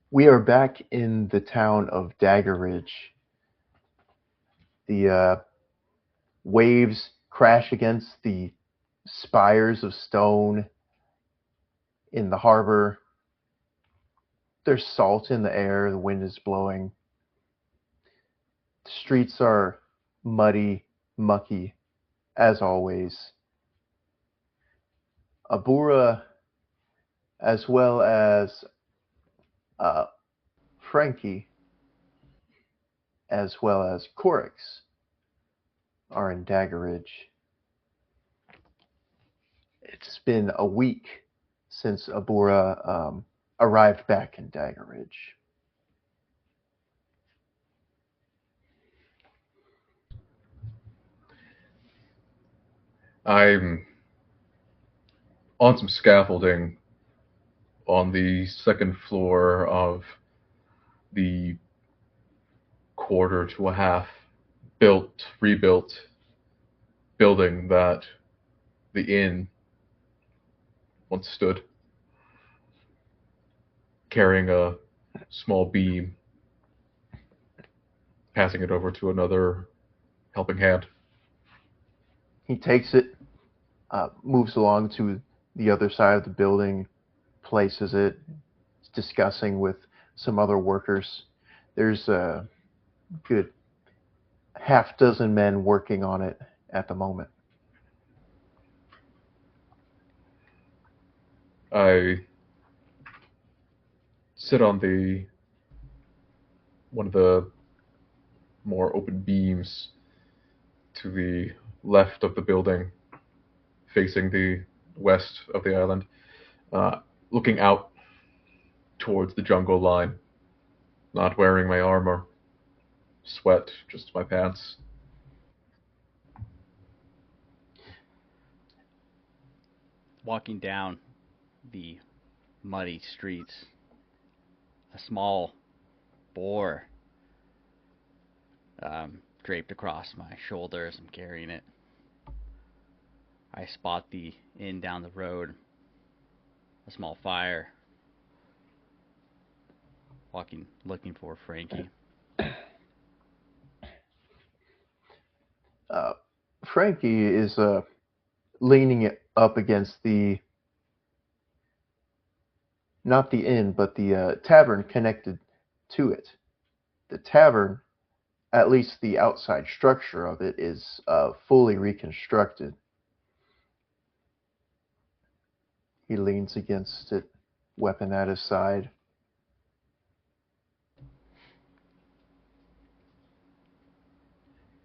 We are back in the town of Dagger Ridge. The waves crash against the spires of stone in the harbor. There's salt in the air, the wind is blowing. The streets are muddy, mucky, as always. Abura, as well as uh, Frankie, as well as Corix, are in Dagger Ridge. It's been a week since Abura arrived back in Dagger Ridge. I'm on some scaffolding on the second floor of the quarter to a half rebuilt building that the inn once stood, carrying a small beam, passing it over to another helping hand. He takes it, moves along to the other side of the building, places it, discussing with some other workers. There's a good half dozen men working on it at the moment. I sit on the one of the more open beams to the left of the building, facing the west of the island, uh, looking out towards the jungle line, not wearing my armor, sweat, just my pants. Walking down the muddy streets, a small boar draped across my shoulders. I'm carrying it. I spot the inn down the road, a small fire. Walking, looking for Frankie. Uh, Frankie is leaning it up against the not the inn, but the tavern connected to it. The tavern, at least the outside structure of it, is fully reconstructed. He leans against it, weapon at his side.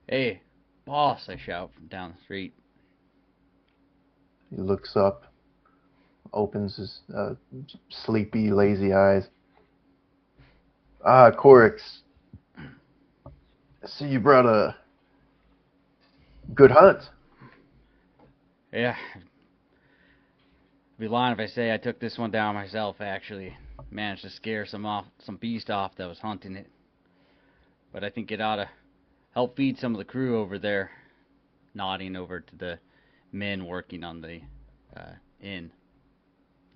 Hey, boss! I shout from down the street. He looks up, opens his sleepy, lazy eyes. Ah, Corix, I see you brought a good hunt. Yeah, I'd be lying if I say I took this one down myself. I actually managed to scare some beast off that was hunting it. But I think it ought to help feed some of the crew over there. Nodding over to the men working on the inn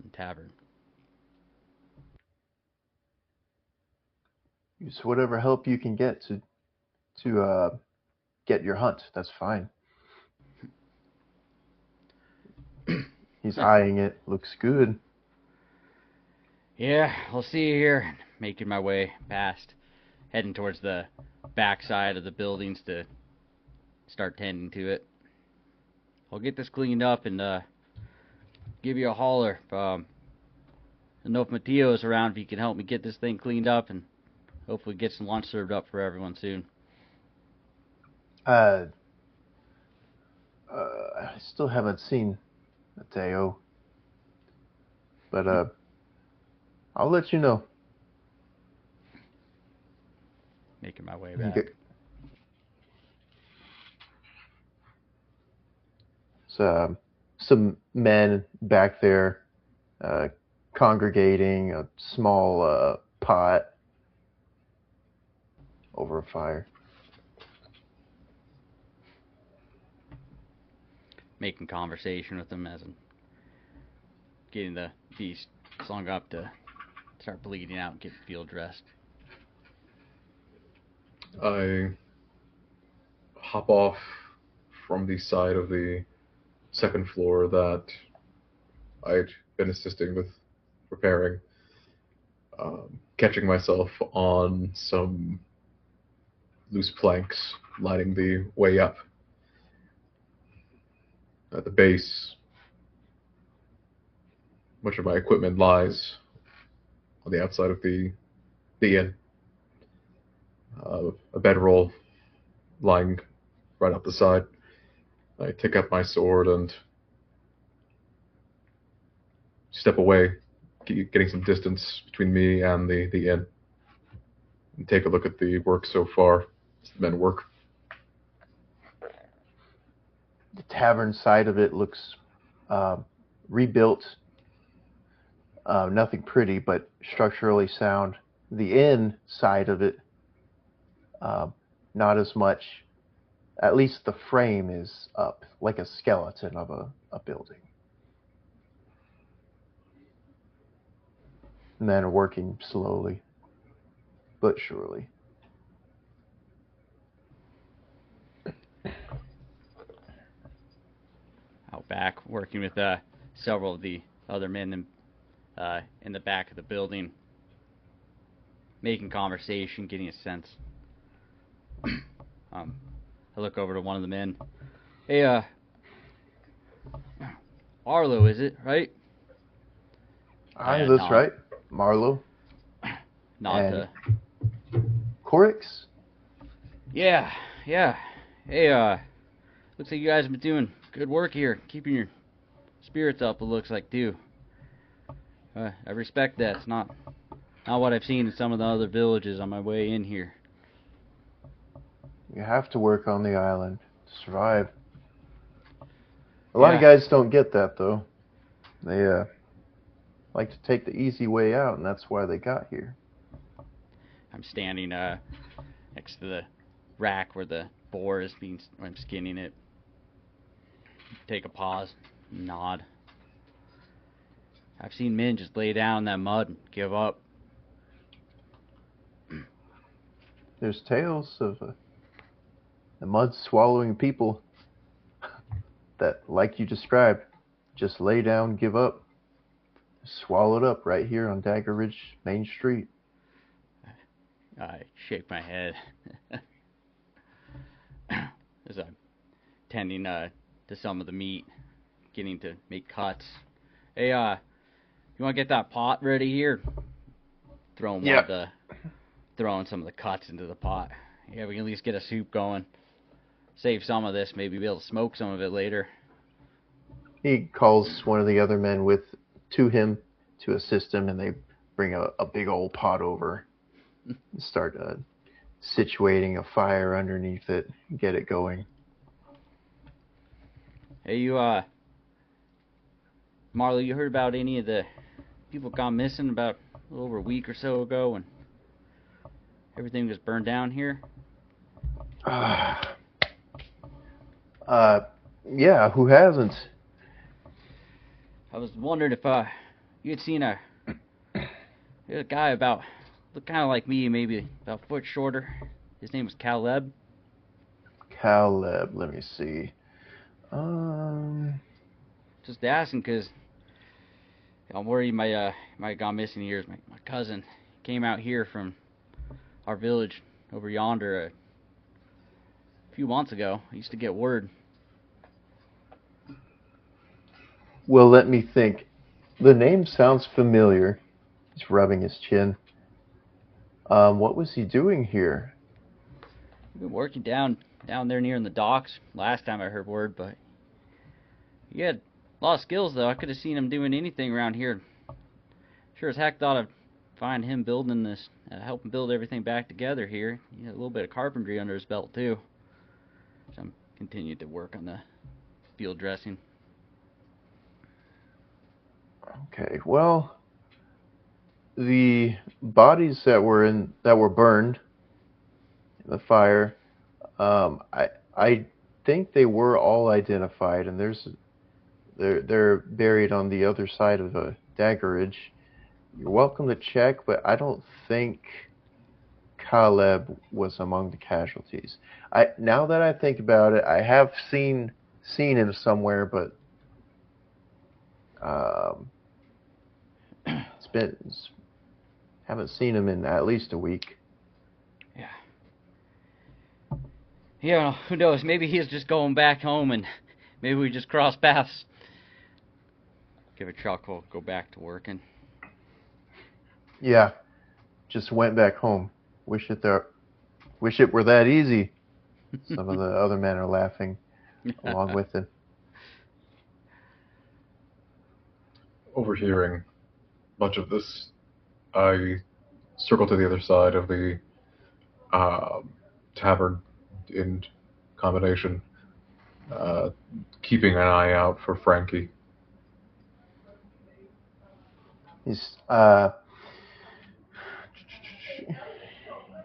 and tavern. Use whatever help you can get to get your hunt. That's fine. He's eyeing it. Looks good. Yeah, I'll see you here. Making my way past, heading towards the backside of the buildings to start tending to it. I'll get this cleaned up and give you a holler. I know if Mateo is around, if he can help me get this thing cleaned up and hopefully get some lunch served up for everyone soon. Uh, I still haven't seen Mateo, but I'll let you know. Making my way He back. some men back there uh, congregating a small pot over a fire. Making conversation with them as I'm getting the beast slung up to start bleeding out and get field dressed. I hop off from the side of the second floor that I'd been assisting with repairing, catching myself on some loose planks lining the way up. At the base, much of my equipment lies on the outside of the inn. A bedroll lying right up the side. I take up my sword and step away, getting some distance between me and the inn, and take a look at the work so far. As the men work. The tavern side of it looks rebuilt. Nothing pretty, but structurally sound. The inn side of it, not as much. At least the frame is up, like a skeleton of a building. Men are working slowly, but surely. Out back, working with several of the other men in the back of the building, making conversation, getting a sense. I look over to one of the men. Hey, Arlo, is it, right? Aye, that's Tom. right. Marlowe. Not And Corix? Yeah. Hey, looks like you guys have been doing good work here, keeping your spirits up, it looks like, too. I respect that. It's not what I've seen in some of the other villages on my way in here. You have to work on the island to survive. A lot of guys don't get that, though. They like to take the easy way out, and that's why they got here. I'm standing next to the rack where the boar is I'm skinning it. Take a pause, nod. I've seen men just lay down in that mud and give up. There's tales of the mud swallowing people that, like you described, just lay down, give up, swallowed up right here on Dagger Ridge Main Street. I shake my head as I'm tending to some of the meat, getting to make cuts. Hey, you want to get that pot ready here? Throwing some of the cuts into the pot. Yeah, we can at least get a soup going. Save some of this, maybe be able to smoke some of it later. He calls one of the other men to him to assist him, and they bring a big old pot over and start situating a fire underneath it, get it going. Hey, Marlo, you heard about any of the people gone missing about a little over a week or so ago when everything was burned down here? Yeah, who hasn't? I was wondering if you had seen a guy looked kind of like me, maybe about a foot shorter. His name was Caleb. Caleb, let me see. Just asking because I'm worried might have gone missing here. My cousin came out here from our village over yonder a few months ago. I used to get word. Well, let me think. The name sounds familiar. He's rubbing his chin. What was he doing here? We've been working down there near in the docks last time I heard word, but he had a lot of skills, though. I could have seen him doing anything around here. Sure as heck thought I'd find him building this, helping build everything back together here. He had a little bit of carpentry under his belt, too. So I'm continuing to work on the field dressing. Okay, well, the bodies that were burned in the fire, I think they were all identified, and they're buried on the other side of Daggerage. You're welcome to check, but I don't think Caleb was among the casualties. Now that I think about it, I have seen him somewhere, but um, it's been haven't seen him in at least a week. Yeah. Yeah, who knows? Maybe he's just going back home and maybe we just cross paths. Give a chuckle, go back to working. Yeah, just went back home. Wish it were that easy. Some of the other men are laughing along with him. Overhearing much of this, I circle to the other side of the tavern in combination, keeping an eye out for Frankie. He's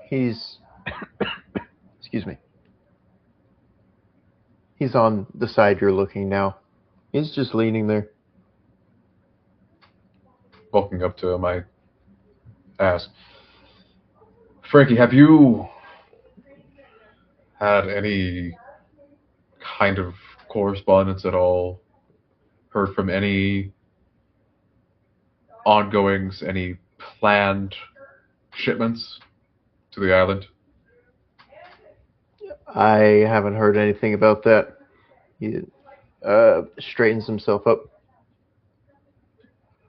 he's excuse me. He's on the side you're looking now. He's just leaning there. Walking up to him, I ask, Frankie, have you had any kind of correspondence at all? Heard from any ongoings, any planned shipments to the island? I haven't heard anything about that. He straightens himself up.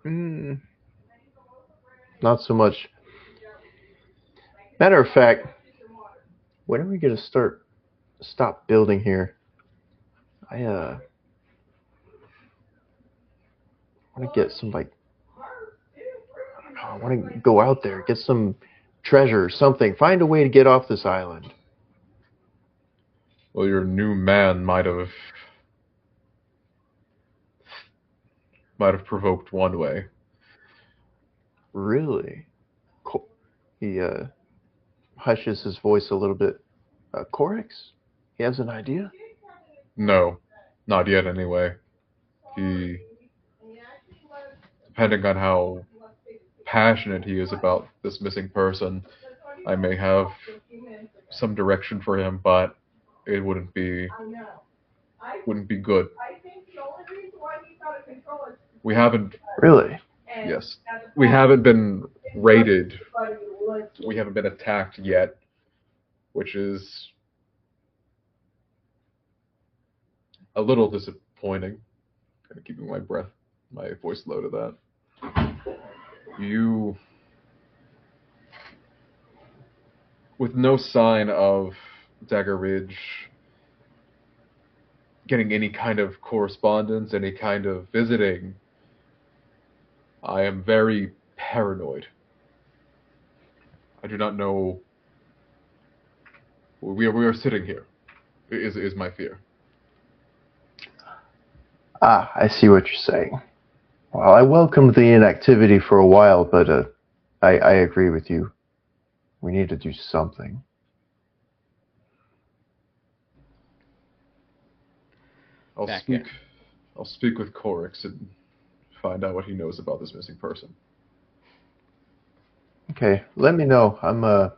Mm, not so much. Matter of fact, when are we gonna stop building here? I want to get some I want to go out there, get some treasure, something. Find a way to get off this island. Well, your new man might have provoked one way. Really? He hushes his voice a little bit. Corix? He has an idea? No, not yet anyway. He, depending on how passionate he is about this missing person, I may have some direction for him, but it wouldn't be good. We haven't Really? Yes. We haven't been raided. We haven't been attacked yet, which is a little disappointing. Kind of keeping my voice low to that. You, with no sign of Dagger Ridge getting any kind of correspondence, any kind of visiting, I am very paranoid. I do not know. We are sitting here. Is my fear. Ah, I see what you're saying. Well, I welcomed the inactivity for a while, but I agree with you. We need to do something. I'll speak with Corix and find out what he knows about this missing person. Okay, let me know. I'm gonna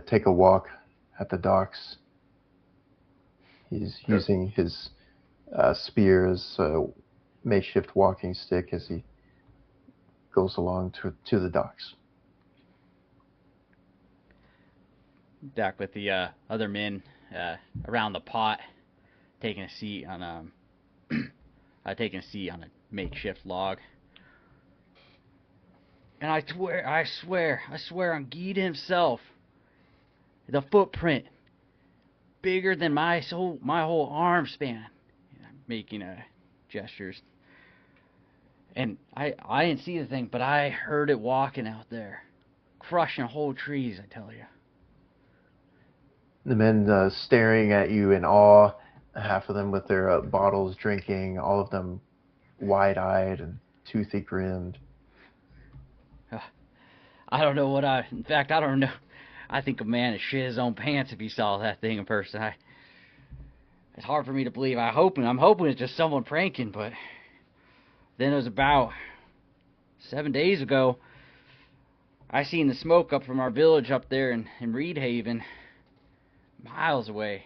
take a walk at the docks. He's using his spear as a makeshift walking stick as he goes along to the docks. Back with the other men around the pot, taking a seat on taking a seat on a makeshift log. And I swear on Geed himself, the footprint bigger than my whole arm span. I'm making gestures. And I didn't see the thing, but I heard it walking out there, crushing whole trees. I tell you. The men staring at you in awe, half of them with their bottles drinking, all of them wide-eyed and toothy grinned. I don't know in fact, I don't know. I think a man would shit his own pants if he saw that thing in person. It's hard for me to believe. I'm hoping it's just someone pranking, but Then it was about 7 days ago. I seen the smoke up from our village up there in Reed Haven, miles away.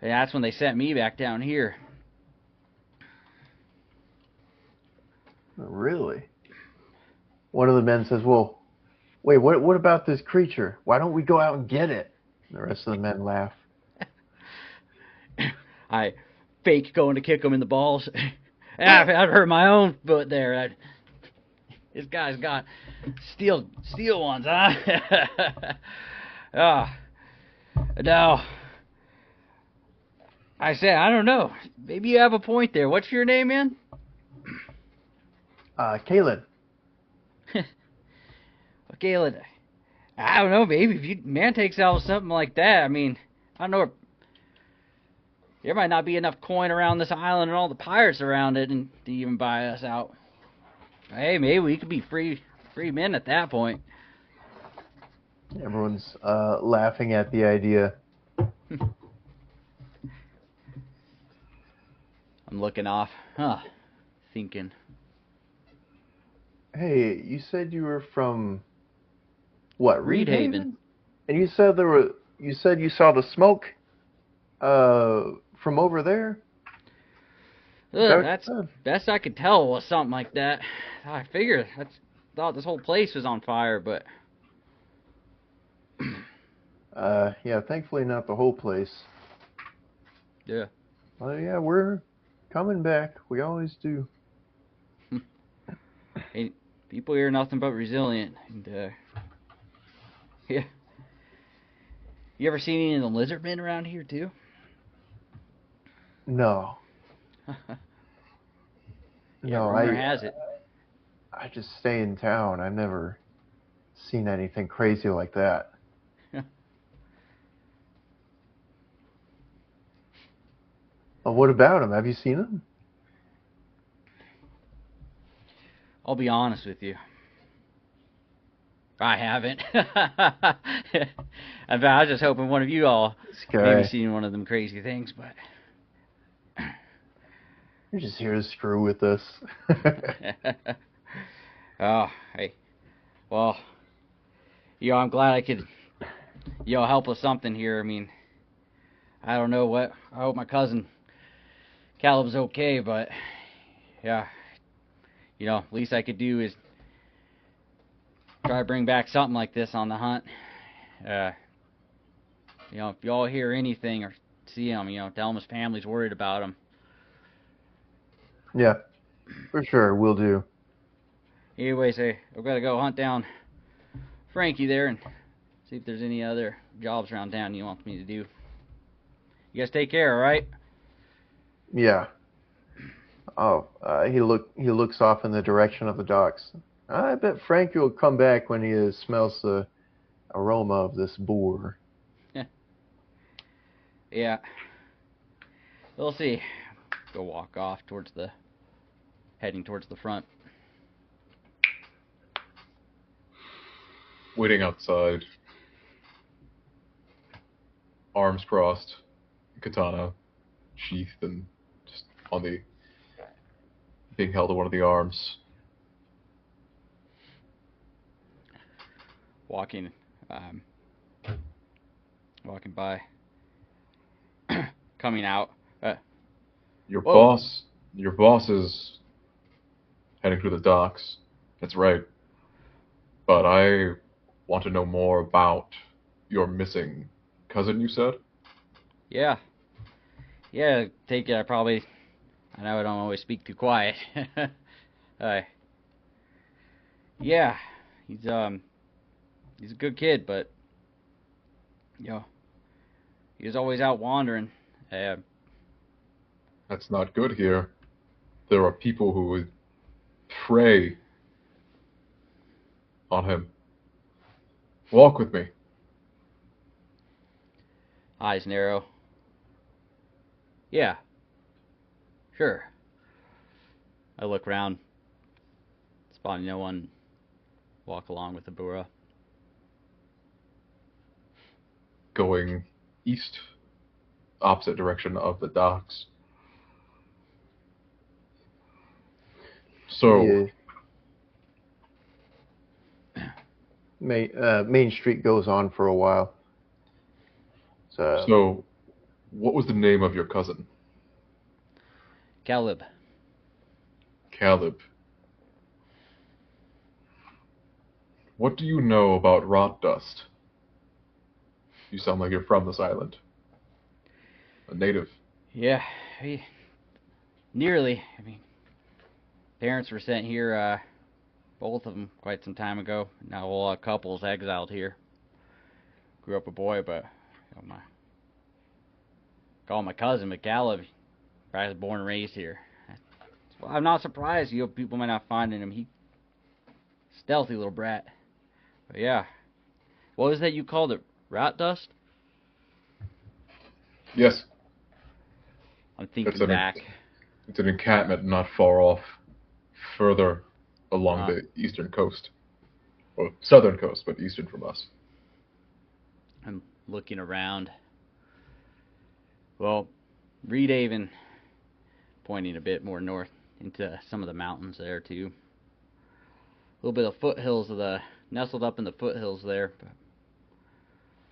And that's when they sent me back down here. Really? One of the men says, well, wait, what about this creature? Why don't we go out and get it? And the rest of the men laugh. I fake going to kick him in the balls. I've hurt my own foot there. This guy's got steel ones, huh? Oh, no. I say, I don't know. Maybe you have a point there. What's your name, man? Kalen. Kalen. I don't know, maybe if you man takes out something like that, I mean, I don't know. There might not be enough coin around this island and all the pirates around it and to even buy us out. Hey, maybe we could be free men at that point. Everyone's laughing at the idea. I'm looking off, thinking. Hey, you said you were from what? Reed Haven. And you said you said you saw the smoke from over there? That's best I could tell was something like that. I thought this whole place was on fire, but yeah, thankfully not the whole place. yeah. Well, yeah, we're coming back. We always do. Hey, people here are nothing but resilient, and yeah. You ever seen any of the lizard men around here too? No. Yeah, No, rumor has it. I just stay in town. I've never seen anything crazy like that. Well, what about him? Have you seen him? I'll be honest with you. I haven't. I was just hoping one of you all maybe seen one of them crazy things, but you're just here to screw with us. Oh, hey. Well, I'm glad I could, help with something here. I mean, I don't know what. I hope my cousin Caleb's okay, but yeah, least I could do is try to bring back something like this on the hunt. If y'all hear anything or see him, tell him his family's worried about him. Yeah, for sure, we'll do. Anyways, hey, I've got to go hunt down Frankie there and see if there's any other jobs around town he wants me to do. You guys take care, all right? Yeah. Oh, he looks off in the direction of the docks. I bet Frankie will come back when he smells the aroma of this boar. Yeah. We'll see. Go walk off heading towards the front. Waiting outside, arms crossed, katana sheathed and just being held to one of the arms. Walking by, coming out. Your Whoa. boss is heading to the docks. That's right. But I want to know more about your missing cousin, you said? Yeah. Yeah, take it. I know I don't always speak too quiet. Yeah, he's a good kid, but he was always out wandering. That's not good here. There are people who would prey on him. Walk with me. Eyes narrow. Yeah. Sure. I look around, spotting no one, walk along with the burra. Going east, opposite direction of the docks. So, Main Street goes on for a while. so, what was the name of your cousin? Caleb. Caleb. What do you know about rot dust? You sound like you're from this island. A native. Yeah, nearly. I mean, parents were sent here, both of them, quite some time ago. Now a whole lot of couples exiled here. Grew up a boy, but call my cousin, but Caleb, I was born and raised here. Well, I'm not surprised. People might not find him. He stealthy little brat. But yeah, what was that you called it? Rat dust? Yes. I'm thinking back. It's an encampment not far off, further along the eastern coast. Well, southern coast, but eastern from us. I'm looking around. Well, Reed Haven, pointing a bit more north into some of the mountains there too. A little bit of foothills nestled up in the foothills there. But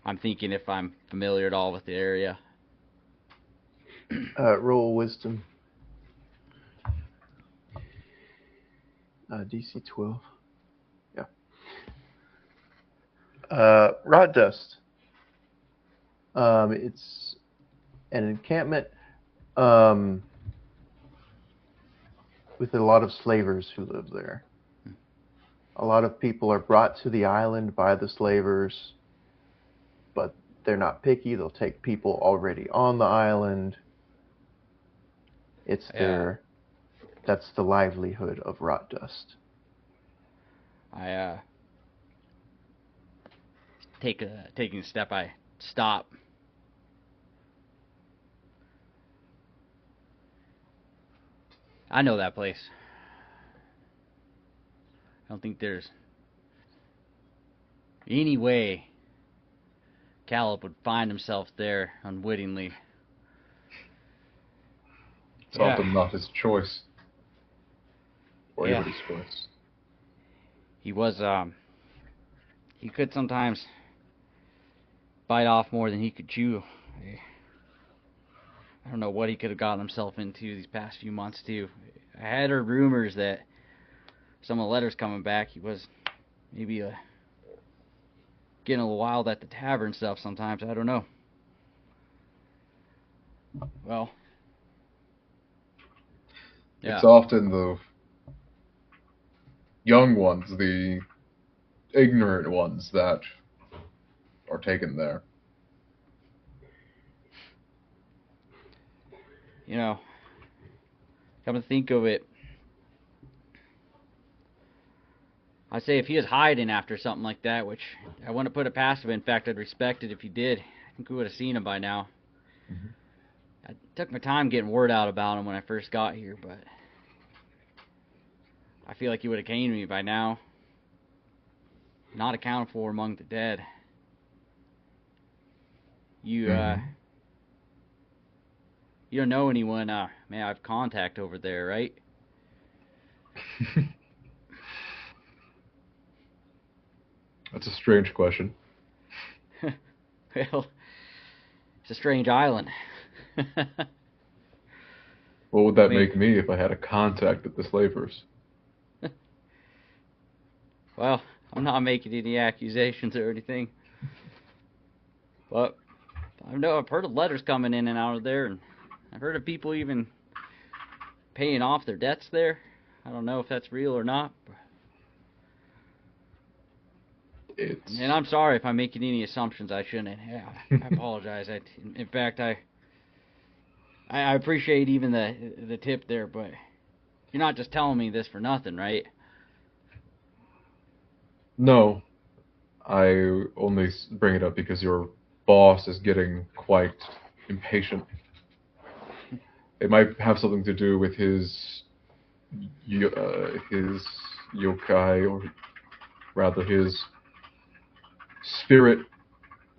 I'm thinking if I'm familiar at all with the area. Roll wisdom. DC 12. Yeah. Rot dust. It's an encampment with a lot of slavers who live there. A lot of people are brought to the island by the slavers, but they're not picky. They'll take people already on the island. That's the livelihood of rot dust. Taking a step, I stop. I know that place. I don't think there's any way Caleb would find himself there unwittingly. It's often not his choice. Or anybody's choice. He could sometimes bite off more than he could chew. I don't know what he could have gotten himself into these past few months too. I had heard rumors that some of the letters coming back, he was maybe getting a little wild at the tavern stuff sometimes. I don't know. Well, yeah. It's often the young ones, the ignorant ones that are taken there. You know, come to think of it, I say if he is hiding after something like that, which I wouldn't put it past him. In fact, I'd respect it if he did. I think we would have seen him by now. Mm-hmm. I took my time getting word out about him when I first got here, but I feel like he would have came to me by now. Not accounted for among the dead. You don't know anyone may I have contact over there, right? That's a strange question. Well, it's a strange island. What would that make me if I had a contact at the slavers? Well, I'm not making any accusations or anything. But I've heard of letters coming in and out of there, and I've heard of people even paying off their debts there. I don't know if that's real or not. And I'm sorry if I'm making any assumptions I shouldn't. Yeah, I apologize. In fact, I appreciate even the tip there, but you're not just telling me this for nothing, right? No. I only bring it up because your boss is getting quite impatient. It might have something to do with his yokai, or rather his spirit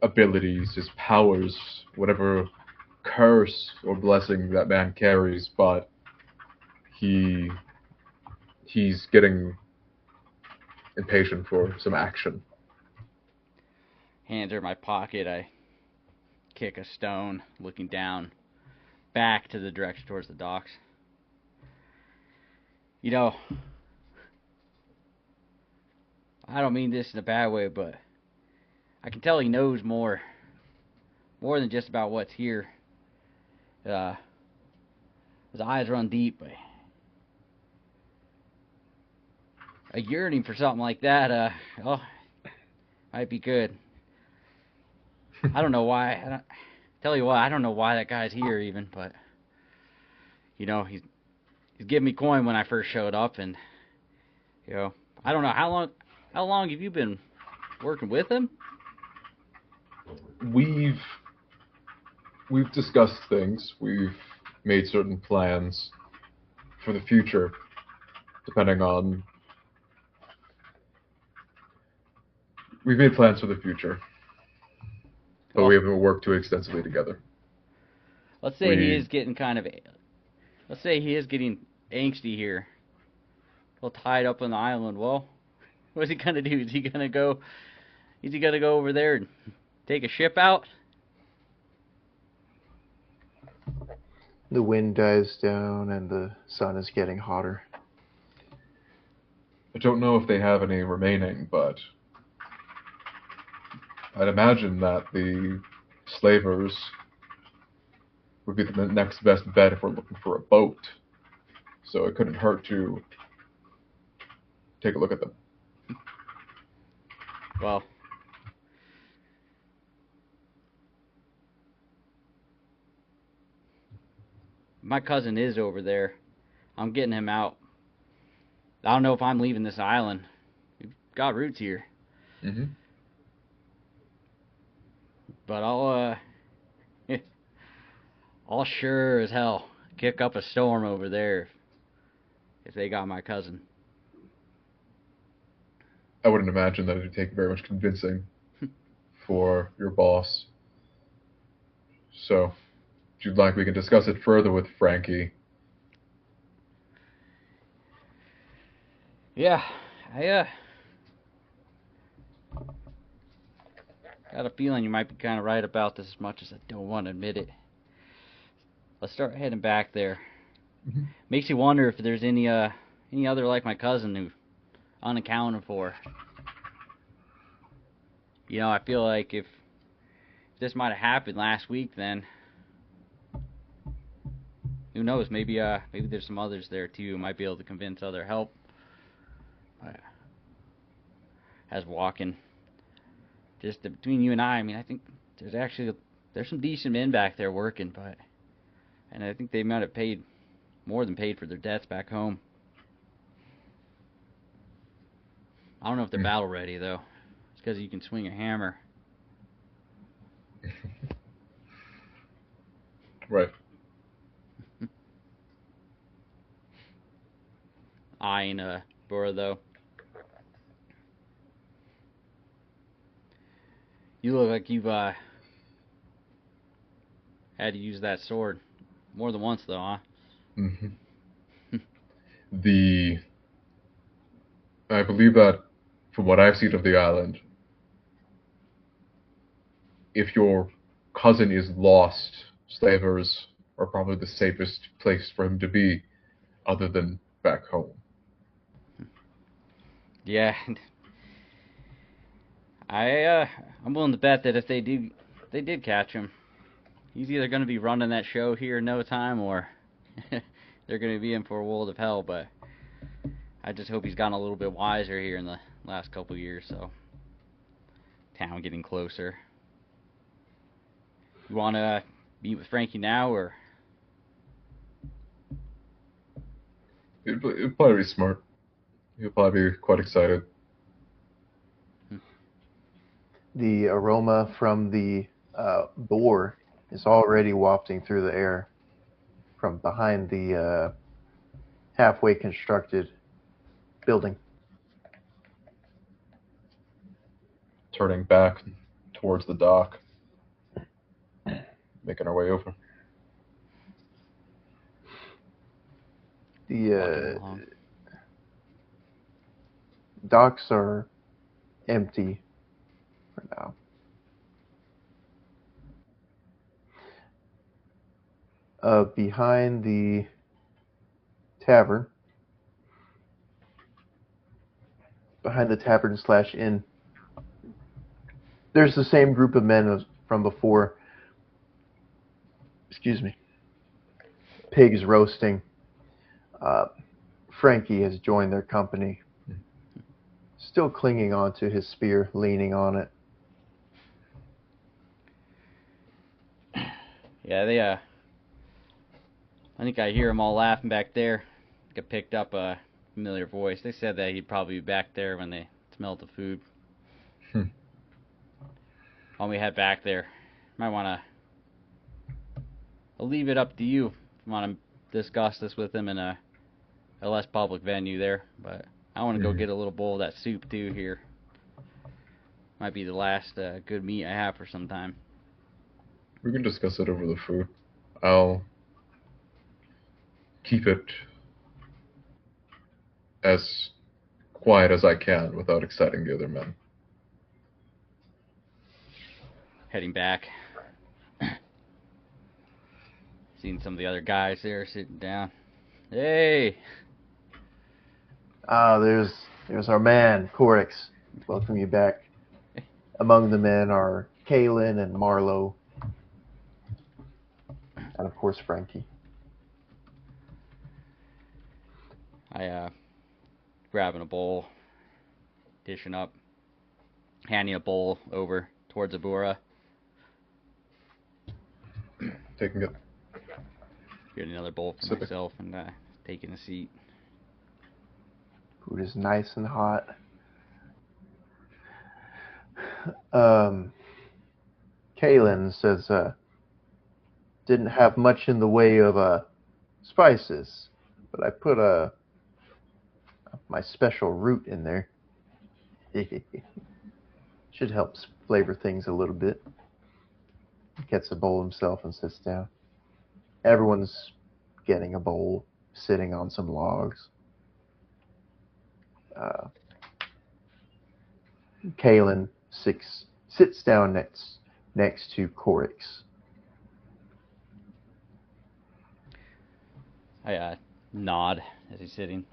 abilities, his powers, whatever curse or blessing that man carries, but he he's getting impatient for some action. Hands are in my pocket. I kick a stone, looking down, back to the direction towards the docks. You know, I don't mean this in a bad way, but I can tell he knows more than just about what's here. His eyes run deep, but a yearning for something like that, might be good. I don't know why. Tell you what, I don't know why that guy's here even, but you know, he's giving me coin when I first showed up, and you know, I don't know how long have you been working with him? We've discussed things. We've made certain plans for the future, depending on. We've made plans for the future, but Well, we haven't worked too extensively together. Let's say he is getting let's say he is getting angsty here. All tied up on the island. Well, what's he gonna do? Is he gonna go over there and take a ship out? The wind dies down and the sun is getting hotter. I don't know if they have any remaining, but I'd imagine that the slavers would be the next best bet if we're looking for a boat. So it couldn't hurt to take a look at them. Well, my cousin is over there. I'm getting him out. I don't know if I'm leaving this island. We've got roots here. Mm-hmm. But I'll sure as hell kick up a storm over there if they got my cousin. I wouldn't imagine that it would take very much convincing for your boss. So, if you'd like, we can discuss it further with Frankie. Yeah, I got a feeling you might be kind of right about this, as much as I don't want to admit it. Let's start heading back there. Mm-hmm. Makes you wonder if there's any other like my cousin who unaccounted for. You know, I feel like if this might have happened last week, then who knows? Maybe there's some others there too who might be able to convince other help. As walking, just between you and I mean, I think there's some decent men back there working, and I think they might have paid more than paid for their debts back home. I don't know if they're battle ready though. It's because you can swing a hammer. Right. Eyeing Bora though. You look like you've had to use that sword more than once though, huh? Mm-hmm. I believe that, from what I've seen of the island, if your cousin is lost, slavers are probably the safest place for him to be, other than back home. Yeah. I'm willing to bet that if they did catch him, he's either going to be running that show here in no time, or they're going to be in for a world of hell. But I just hope he's gotten a little bit wiser here in the last couple of years. So, town getting closer. You want to meet with Frankie now, or? It'd probably be smart. He'll probably be quite excited. The aroma from the boar is already wafting through the air from behind the halfway constructed building. Turning back towards the dock, making our way over. The docks are empty for now. Behind the tavern, slash inn, there's the same group of men as from before. Excuse me. Pigs roasting. Frankie has joined their company, still clinging onto his spear, leaning on it. Yeah, they I think I hear them all laughing back there. I picked up a familiar voice. They said that he'd probably be back there when they smelled the food. When we head back there, might want to. I'll leave it up to you if you want to discuss this with him in a less public venue there. But I want to go get a little bowl of that soup too here. Might be the last good meat I have for some time. We can discuss it over the food. I'll keep it as quiet as I can without exciting the other men. Heading back. Seeing some of the other guys there sitting down. Hey! There's our man, Corix. Welcome you back. Among the men are Kaylin and Marlowe. And of course, Frankie. I grabbing a bowl, dishing up, handing a bowl over towards Abura. Taking it. Getting another bowl for myself and taking a seat. Food is nice and hot. Kaylin says, didn't have much in the way of spices, but I put my special root in there. Should help flavor things a little bit. Gets a bowl himself and sits down. Everyone's getting a bowl, sitting on some logs. Kaylin sits down next to Corix. I nod as he's sitting.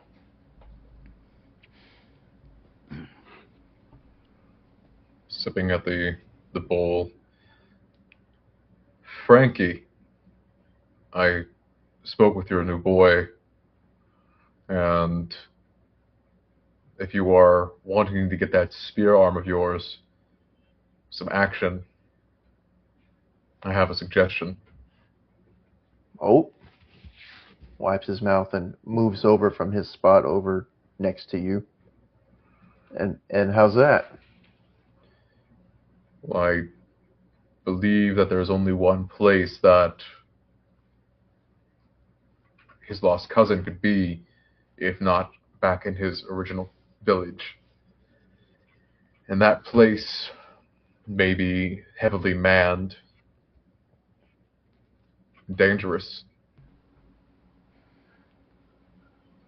Sipping at the bowl. Frankie, I spoke with your new boy, and if you are wanting to get that spear arm of yours some action, I have a suggestion. Oh. Wipes his mouth and moves over from his spot over next to you. And how's that? Well, I believe that there's only one place that his lost cousin could be, if not back in his original village. And that place may be heavily manned, dangerous.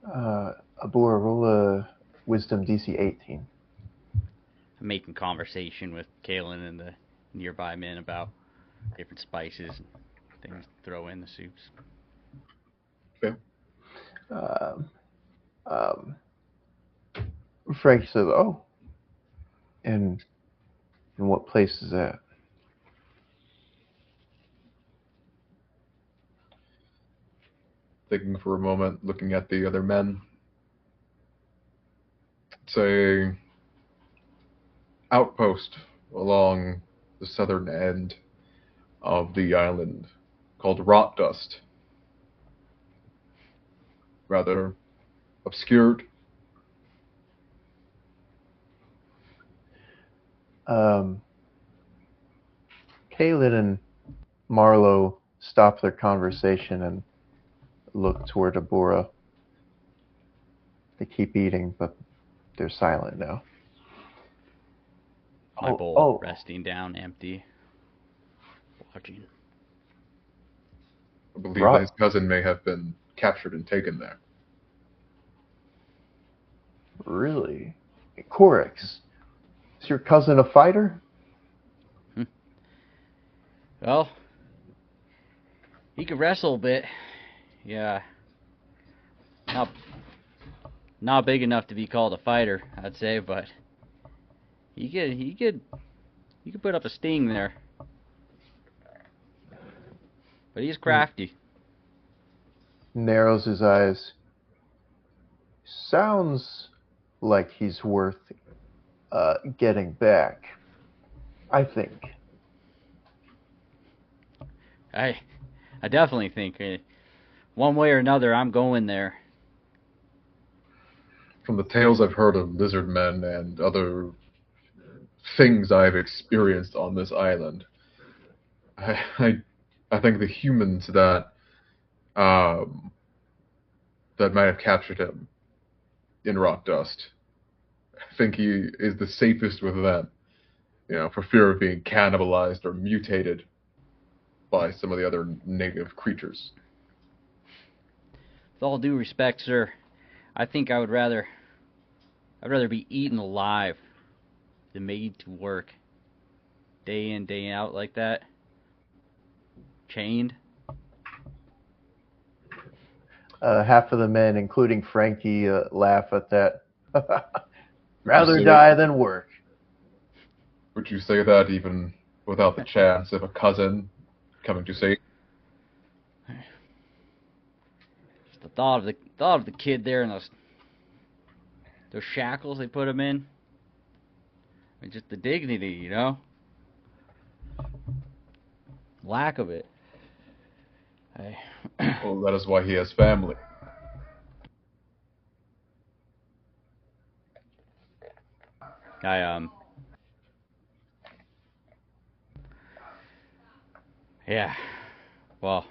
Abura, roll a wisdom DC 18. I'm making conversation with Kaylin and the nearby men about different spices and things to throw in the soups. Okay. Frankie says, "Oh, and what place is that?" Thinking for a moment, looking at the other men. It's a outpost along the southern end of the island called Rot Dust. Rather obscured. Kaylin and Marlowe stop their conversation and look toward Abura. They keep eating, but they're silent now. My bowl resting down, empty, watching. I believe that his cousin may have been captured and taken there. Really? Corix, is your cousin a fighter? Well, he could wrestle a bit. Yeah, not not big enough to be called a fighter, I'd say, but he could put up a sting there. But he's crafty. Narrows his eyes. Sounds like he's worth getting back. I think. I I definitely think one way or another I'm going there. From the tales I've heard of lizard men and other things I've experienced on this island, I I, I think the humans um, that might have captured him in rock dust, I think he is the safest with them. For fear of being cannibalized or mutated by some of the other native creatures. With all due respect, sir, I think I'd rather be eaten alive than made to work day in, day out like that. Chained. Half of the men, including Frankie, laugh at that. Would you Rather say die than work. would you say that even without the chance of a cousin coming to save? Just the thought of the kid there and those shackles they put him in. And just the dignity, lack of it. I Well, that is why he has family. I yeah. Well,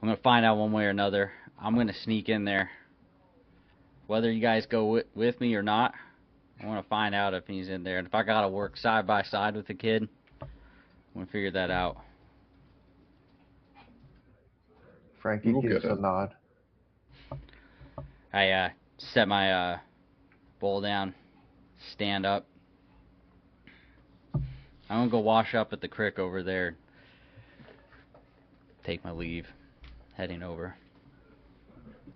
I'm gonna find out one way or another. I'm gonna sneak in there, whether you guys go with me or not. I want to find out if he's in there, and if I gotta work side by side with the kid, I'm gonna figure that out. We Frankie will get gives a him. nod. I set my bowl down, stand up. I'm gonna go wash up at the creek over there. Take my leave, heading over.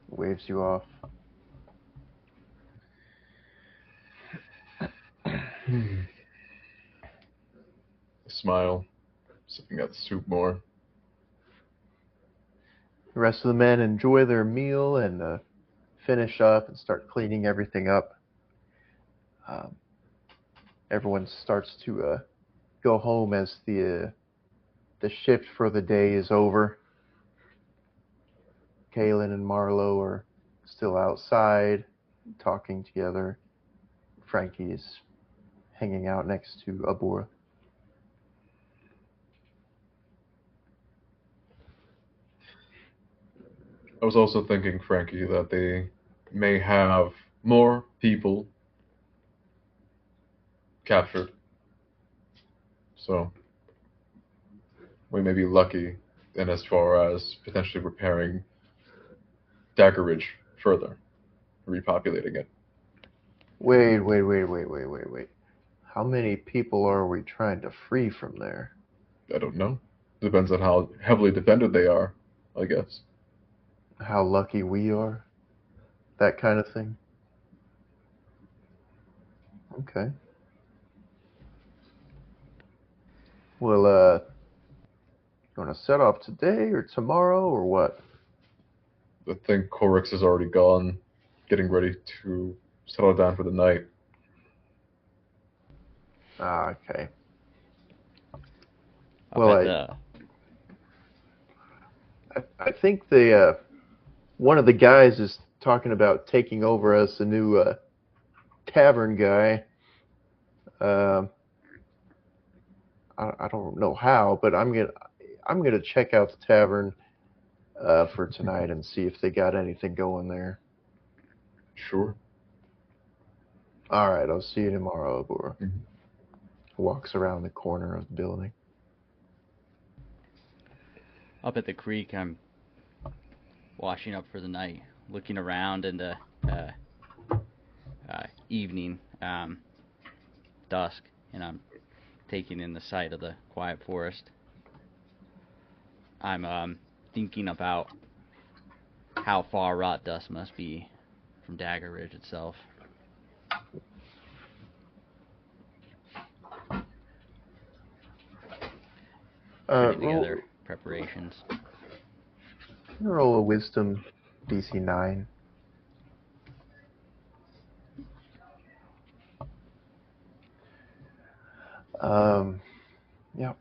Waves you off. Smile, sipping at the soup more. The rest of the men enjoy their meal and finish up and start cleaning everything up. Um, Everyone starts to go home as the shift for the day is over. Kaylin and Marlowe are still outside talking together. Frankie is hanging out next to Abura. I was also thinking, Frankie, that they may have more people captured, so we may be lucky in as far as potentially repairing Dagger Ridge further, repopulating it. Wait. How many people are we trying to free from there? I don't know. Depends on how heavily defended they are, I guess. How lucky we are? That kind of thing? Okay. Well, you want to set off today or tomorrow or what? I think Corix is already gone, getting ready to settle down for the night. Ah, okay. Up Well, at the I think one of the guys is talking about taking over as a new tavern guy. Um, I don't know how, but I'm gonna check out the tavern for tonight and see if they got anything going there. Sure. All right, I'll see you tomorrow, Abur. Mhm. Walks around the corner of the building. up at the creek, I'm washing up for the night, looking around, and uh, evening, dusk, and I'm taking in the sight of the quiet forest. I'm thinking about how far Rot Dust must be from Dagger Ridge itself. Putting together preparations. Roll a wisdom DC 9. Yeah.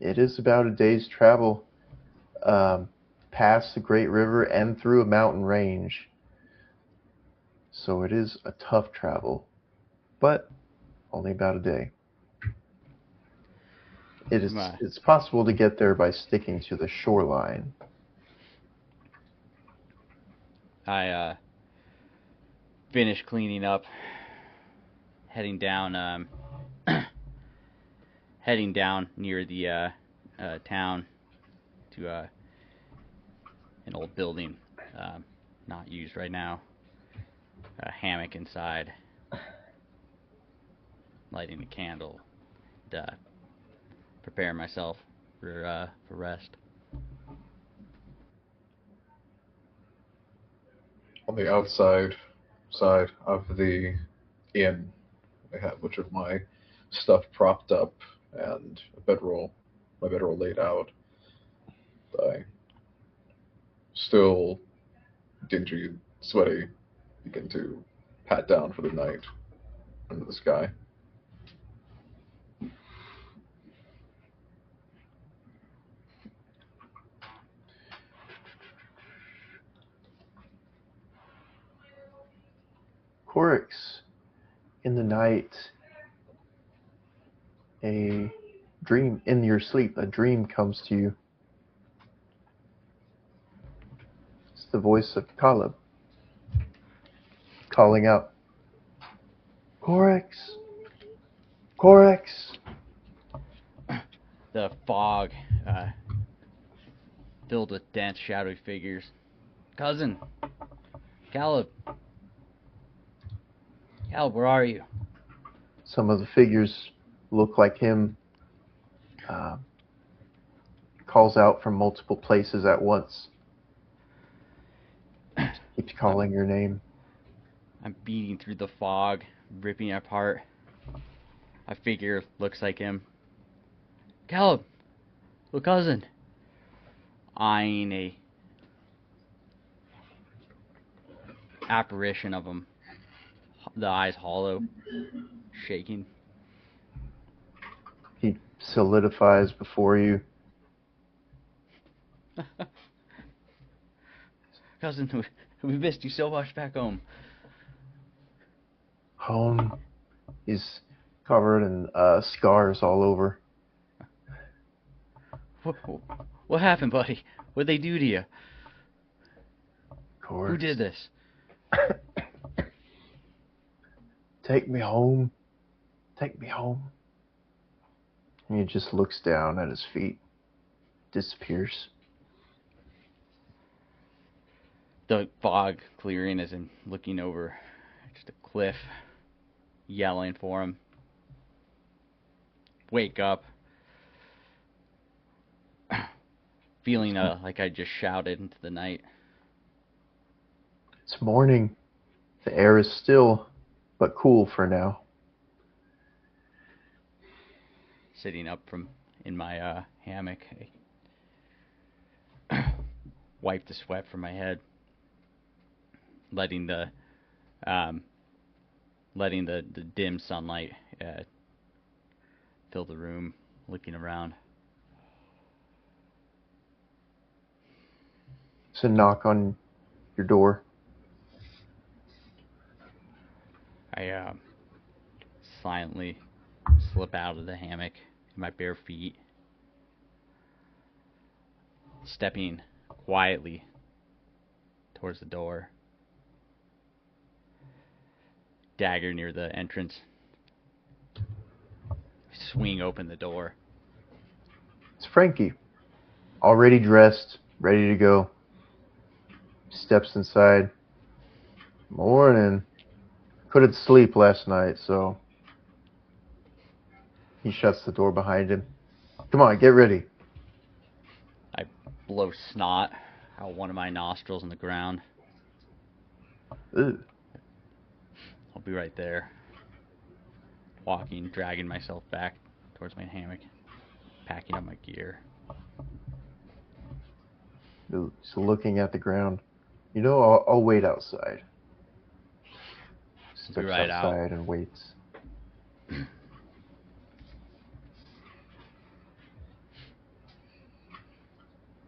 It is about a day's travel past the Great River and through a mountain range. So it is a tough travel, but only about a day. It's possible to get there by sticking to the shoreline. I finished cleaning up, heading down heading down near the town to an old building, not used right now. A hammock inside, lighting a candle, preparing myself for rest. On the outside side of the inn, I have much of my stuff propped up and my bedroll laid out. I, still dingy and sweaty, begin to pat down for the night under the sky. Corix, in the night, a dream, in your sleep, a dream comes to you. It's the voice of Caleb calling out, Corix! Corix! The fog filled with dense, shadowy figures. Cousin! Caleb! Caleb, where are you? Some of the figures look like him. Calls out from multiple places at once. Keeps calling your name. I'm beating through the fog, ripping it apart. A figure looks like him. Caleb! Little cousin! Eyeing a apparition of him. The eyes hollow, shaking. He solidifies before you. Cousin, we missed you so much back home. Home is covered in scars all over. What happened, buddy? What'd they do to you? Corix. Who did this? Take me home. Take me home. And he just looks down at his feet. Disappears. The fog clearing as in looking over just a cliff, yelling for him. Wake up. Feeling like I just shouted into the night. It's morning. The air is still, but cool for now. Sitting up in my hammock, I wipe the sweat from my head, letting the dim sunlight fill the room. Looking around. It's a knock on your door. I silently slip out of the hammock in my bare feet, stepping quietly towards the door. Dagger near the entrance. Swing open the door. It's Frankie, already dressed, ready to go. Steps inside. Morning. couldn't sleep last night, so he shuts the door behind him. Come on, get ready. I blow snot out one of my nostrils in the ground. Ugh. I'll be right there. Walking, dragging myself back towards my hammock, packing up my gear. Ugh. So looking at the ground. You know, I'll wait outside. Be Steps right out. outside and waits.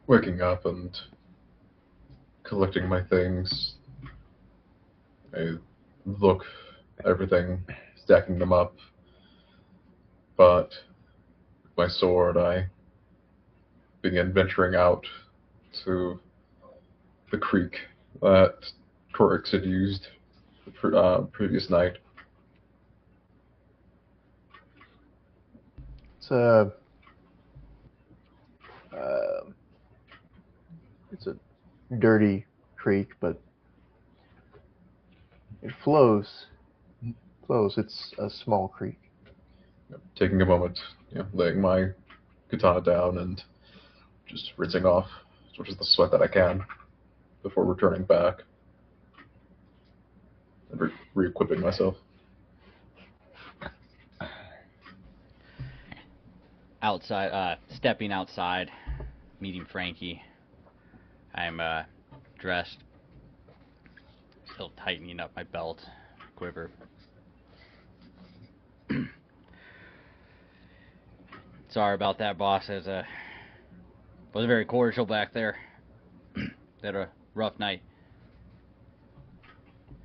Waking up and collecting my things. I look at everything, stacking them up. But with my sword, I begin venturing out to the creek that Corix had used the previous night. It's a uh, it's a dirty creek, but it flows. It's a small creek. Taking a moment, laying my katana down and just rinsing off as much of the sweat that I can before returning back and re-equipping myself. Outside, stepping outside, meeting Frankie. I'm dressed, still tightening up my belt, quiver. Sorry about that, boss. It wasn't very cordial back there. Had a rough night.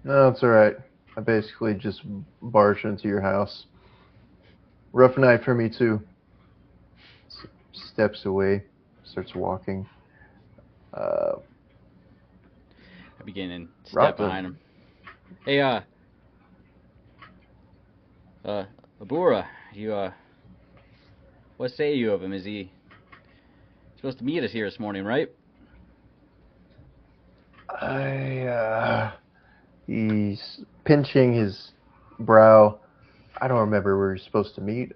No, it's alright. I basically just barged into your house. Rough night for me, too. Steps away, starts walking. I begin and step Rata. behind him. Hey, Abura, you, what say you of him? Is he supposed to meet us here this morning, right? He's pinching his brow. I don't remember where we're supposed to meet.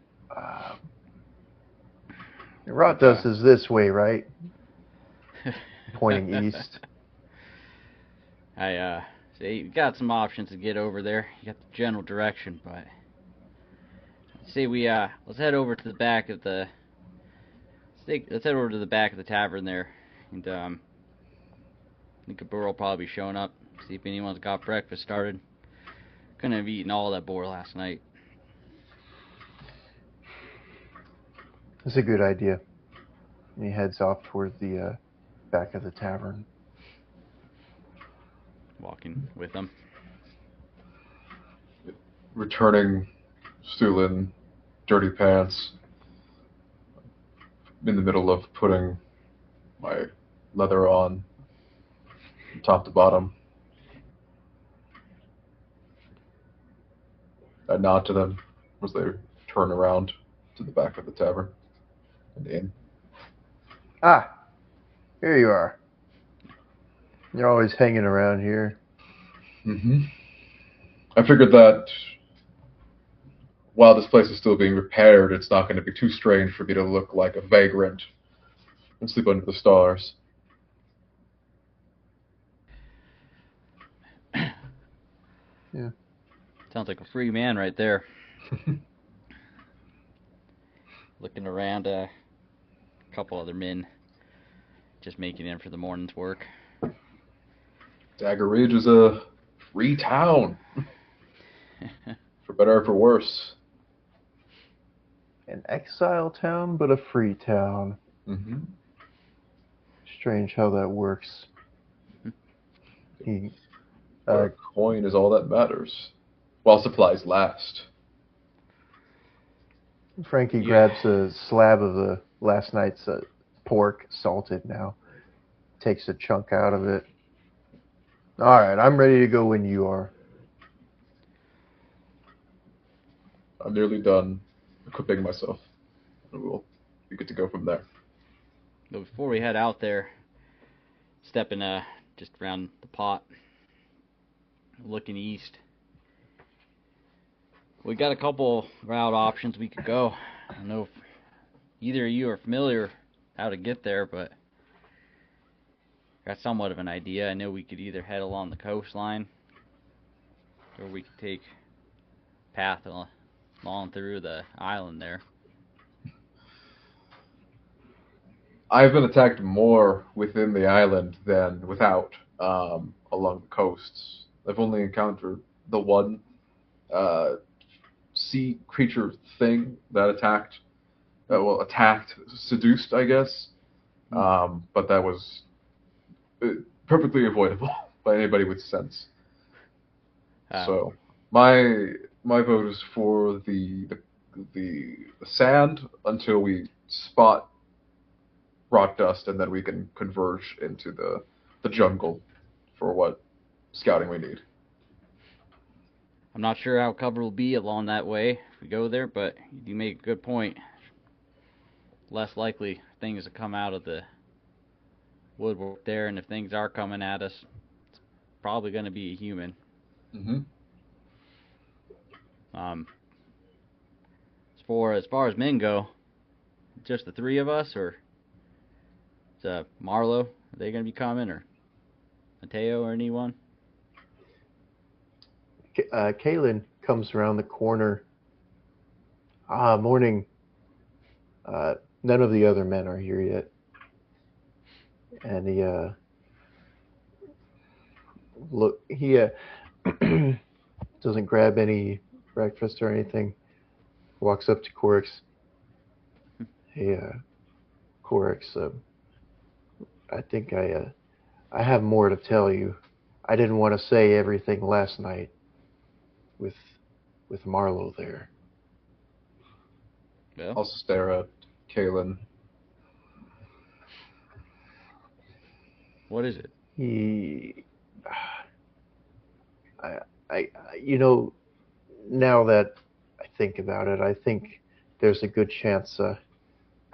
Ratas is this way, right? Pointing east. Say you got some options to get over there. You got the general direction, but say let's head over to the back of the. Let's head over to the back of the tavern there, and I think a burro will probably be showing up. See if anyone's got breakfast started. Couldn't have eaten all that boar last night. It's a good idea. And he heads off towards the back of the tavern. Walking with them. Returning, still in dirty pants, in the middle of putting my leather on, from top to bottom. I nod to them as they turn around to the back of the tavern and in. Ah, here you are. You're always hanging around here. I figured that while this place is still being repaired, it's not going to be too strange for me to look like a vagrant and sleep under the stars. Yeah. Sounds like a free man right there. Looking around, a couple other men just making in for the morning's work. Dagger Ridge is a free town, for better or for worse. An exile town, but a free town. Strange how that works. Where a coin is all that matters, while supplies last. Frankie grabs a slab of the last night's pork, salted now. Takes a chunk out of it. All right, I'm ready to go when you are. I'm nearly done equipping myself, and we'll be good to go from there. But before we head out there, stepping just around the pot, looking east, We got a couple route options we could go. I don't know if either of you are familiar how to get there, but got somewhat of an idea. I know we could either head along the coastline, or we could take path along through the island there. I've been attacked more within the island than without, along the coasts. I've only encountered the one sea creature thing that attacked, seduced, I guess. But that was perfectly avoidable by anybody with sense. So my vote is for the sand until we spot rock dust, and then we can converge into the jungle for what scouting we need. I'm not sure how cover will be along that way if we go there, but you make a good point. Less likely things to come out of the woodwork there, and if things are coming at us, it's probably going to be a human. Mm-hmm. As far as men go, just the three of us, or is Marlo, are they going to be coming, or Mateo, or anyone? Kaylin comes around the corner. Morning. None of the other men are here yet. And he doesn't grab any breakfast or anything. Walks up to Corix. Hey, Corix, I think I have more to tell you. I didn't want to say everything last night with Marlo there. Yeah. I'll stare at Kalen. What is it? Now that I think about it, I think there's a good chance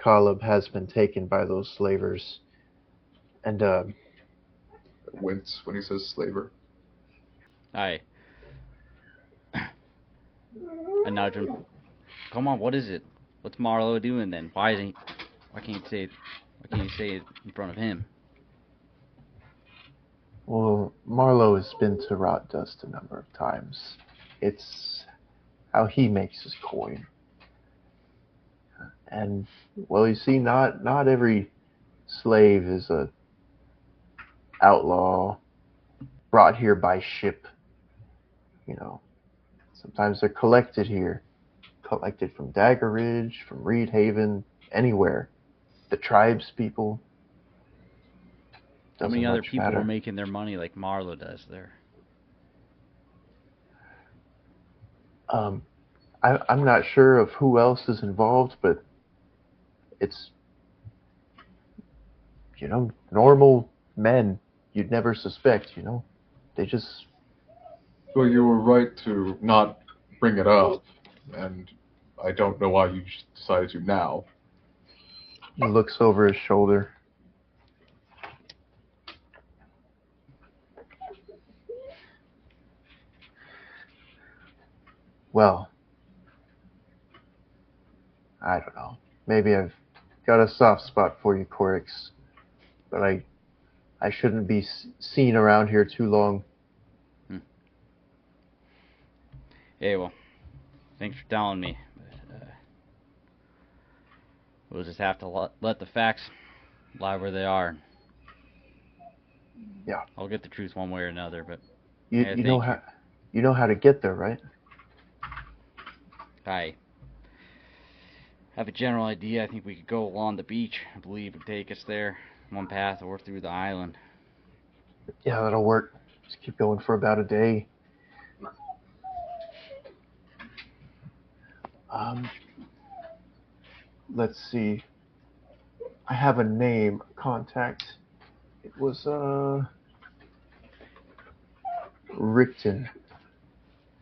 Caleb has been taken by those slavers. And Wince when he says slaver. I nudge him. Come on, what is it? What's Marlo doing then? Why can't you say it in front of him? well, Marlo has been to Rot Dust a number of times. It's how he makes his coin. And well, you see, not every slave is a outlaw brought here by ship. Sometimes they're collected here, collected from Dagger Ridge, from Reed Haven, anywhere. The tribes people. How many other people matter. are making their money like Marlo does there? I'm not sure of who else is involved, but it's normal men you'd never suspect. They just. Well, you were right to not bring it up, and I don't know why you decided to now. He looks over his shoulder. Well, I don't know. Maybe I've got a soft spot for you, Corix, but I shouldn't be seen around here too long. Hey, well, thanks for telling me. But, we'll just have to let the facts lie where they are. Yeah. I'll get the truth one way or another, but you know how to get there, right? I have a general idea. I think we could go along the beach. I believe it would take us there, one path, or through the island. Yeah, that'll work. Just keep going for about a day. Let's see. I have a name, a contact. It was Rickton.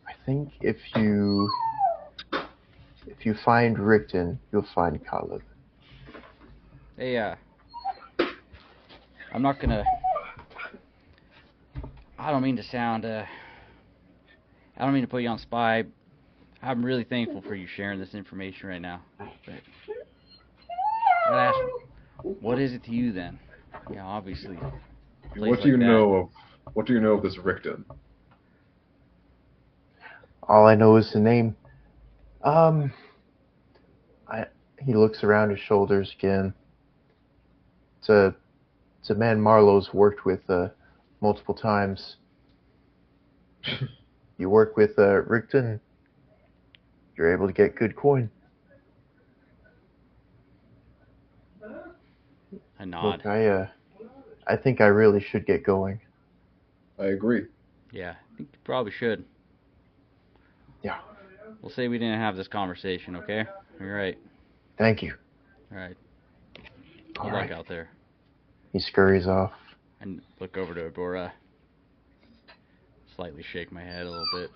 I think if you find Rickton, you'll find Caleb. Hey, I'm not gonna. I don't mean to sound. I don't mean to put you on spy. I'm really thankful for you sharing this information right now. But I gotta ask, what is it to you then? Obviously, a place What do like you that. know of? What do you know of this Richten? All I know is the name. Um, I, he looks around his shoulders again. It's a, it's a man Marlowe's worked with multiple times. You work with Richten, you're able to get good coin. I nod. Look, I think I really should get going. I agree. Yeah, I think you probably should. Yeah. We'll say we didn't have this conversation, okay? You're right. Thank you. All right. All Good luck right. out there. He scurries off. And look over to Agora. Slightly shake my head a little bit.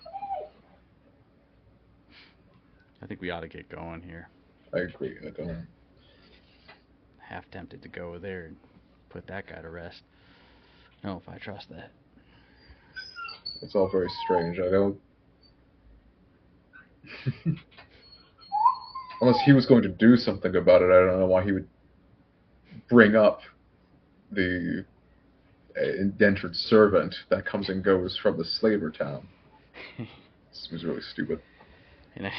I think we ought to get going here. I agree. I don't. Half tempted to go there and put that guy to rest. I don't know if I trust that. It's all very strange. I don't. Unless he was going to do something about it, I don't know why he would bring up the indentured servant that comes and goes from the slaver town. This was really stupid. And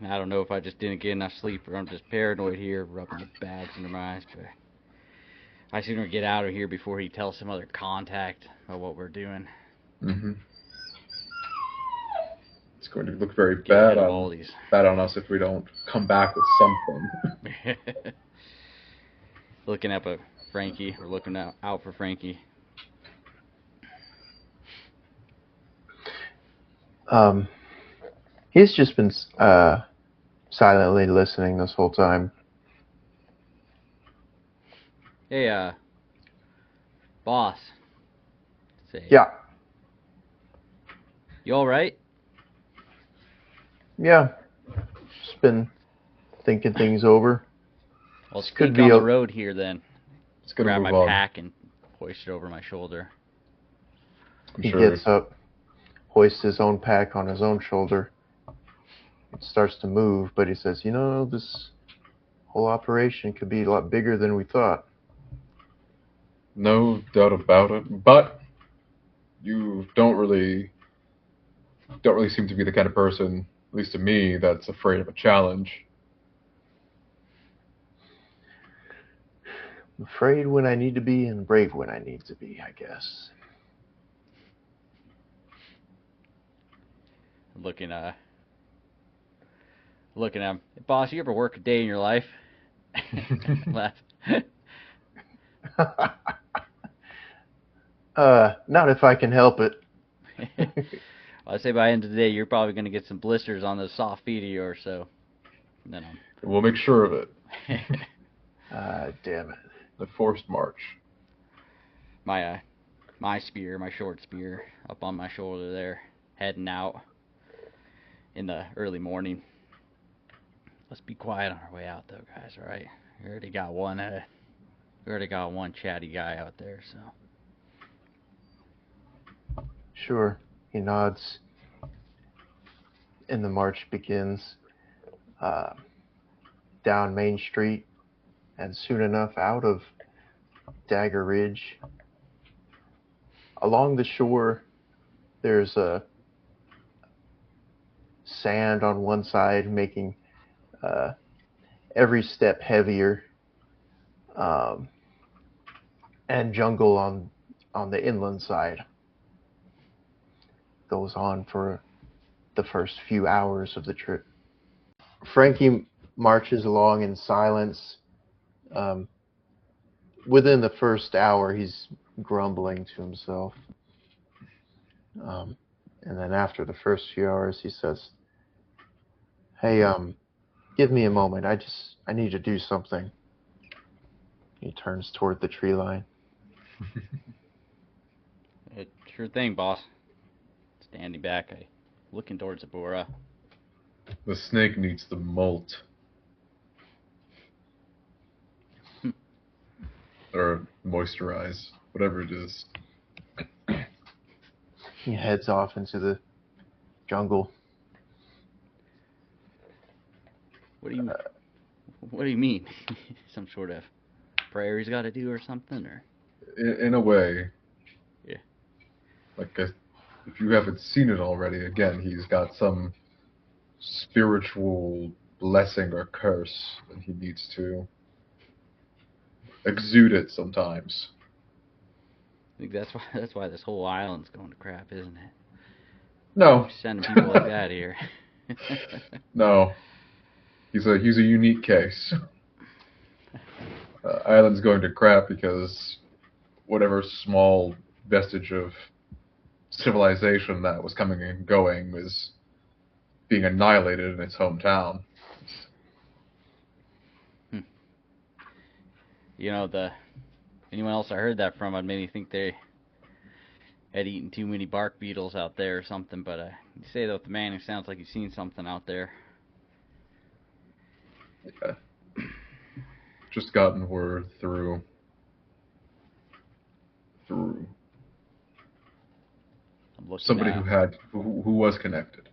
I don't know if I just didn't get enough sleep or I'm just paranoid here, rubbing the bags under my eyes. But I sooner get out of here before he tells some other contact about what we're doing. Mm-hmm. It's going to look very Get bad rid of all these. on us if we don't come back with something. Looking up at Frankie, or looking out for Frankie. He's just been silently listening this whole time. Hey, boss. Say, Yeah. you all right? Yeah. Just been thinking things over. I'll This sneak could be on a- the road here then. It's going to Grab move my on. pack and hoist it over my shoulder. I'm He sure. gets up, hoists his own pack on his own shoulder. It starts to move, but he says, this whole operation could be a lot bigger than we thought. No doubt about it. But you don't really seem to be the kind of person, at least to me, that's afraid of a challenge. I'm afraid when I need to be and brave when I need to be, I guess. Looking at him. Boss, you ever work a day in your life? Laugh. Not if I can help it. I'd say by the end of the day, you're probably going to get some blisters on those soft feet of yours, so. No. We'll make sure of it. Damn it. The forced march. My spear, my short spear, up on my shoulder there, heading out in the early morning. Let's be quiet on our way out, though, guys. All right, we already got one chatty guy out there, so. Sure. He nods. And the march begins down Main Street, and soon enough out of Dagger Ridge. Along the shore, there's a sand on one side, making every step heavier, and jungle on the inland side. Goes on for the first few hours of the trip. Frankie marches along in silence. Within the first hour, he's grumbling to himself. And then after the first few hours, he says, "Hey, give me a moment. I need to do something." He turns toward the tree line. Sure thing, boss. Standing back, looking towards Abura. The snake needs the molt. Or moisturize, whatever it is. He heads off into the jungle. What do you mean? Some sort of prayer he's got to do or something, or? In a way, Yeah. like if you haven't seen it already, again, he's got some spiritual blessing or curse, and he needs to exude it sometimes. I think that's why this whole island's going to crap, isn't it? No. Sending people like that here. No. He's a unique case. Island's going to crap because whatever small vestige of civilization that was coming and going was being annihilated in its hometown. You know, anyone else I heard that from, I'd maybe think they had eaten too many bark beetles out there or something. But you say that with the man, it sounds like you've seen something out there. Yeah. Just gotten word through somebody who was connected.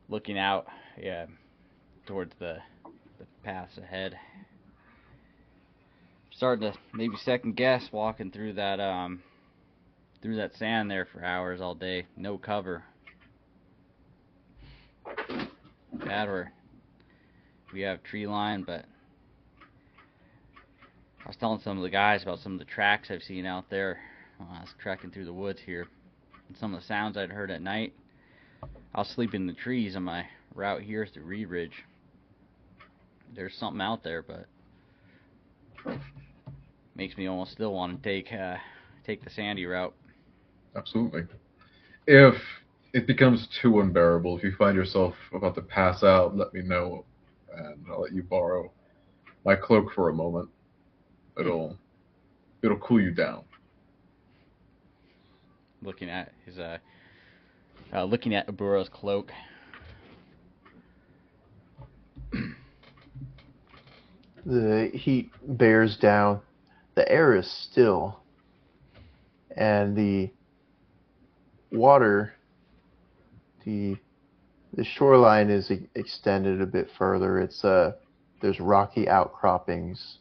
Looking out, yeah, towards the paths ahead. Starting to maybe second guess walking through that sand there for hours all day, no cover. Bad where we have tree line, but I was telling some of the guys about some of the tracks I've seen out there when I was trekking through the woods here, and some of the sounds I'd heard at night. I was sleeping in the trees on my route here through Reed Ridge. There's something out there, but makes me almost still want to take the sandy route. Absolutely. If it becomes too unbearable, if you find yourself about to pass out, let me know, and I'll let you borrow my cloak for a moment. It'll cool you down. Looking at Abura's cloak. The heat bears down. The air is still, and the water, the shoreline is extended a bit further. It's there's rocky outcroppings.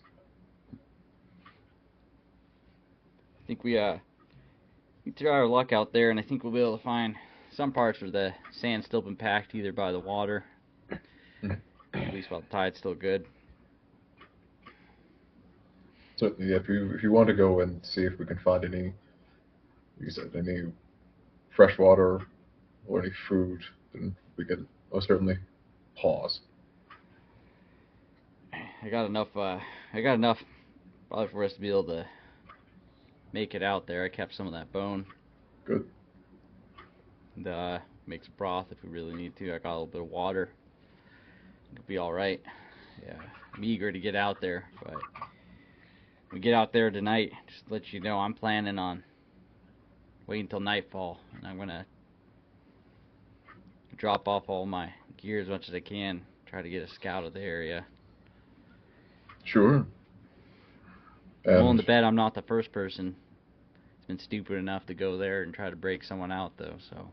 I think we try our luck out there, and I think we'll be able to find some parts where the sand's still been packed either by the water, at least while the tide's still good. Certainly, if you want to go and see if we can find any fresh water or any food, then we can most certainly pause. I got enough probably for us to be able to make it out there. I kept some of that bone. Good. And make some broth if we really need to. I got a little bit of water. It'll be all right. Yeah, I'm eager to get out there, but when we get out there tonight, just to let you know, I'm planning on waiting until nightfall, and I'm gonna drop off all my gear as much as I can. Try to get a scout of the area. Sure. I'm willing to bet I'm not the first person that's been stupid enough to go there and try to break someone out, though. So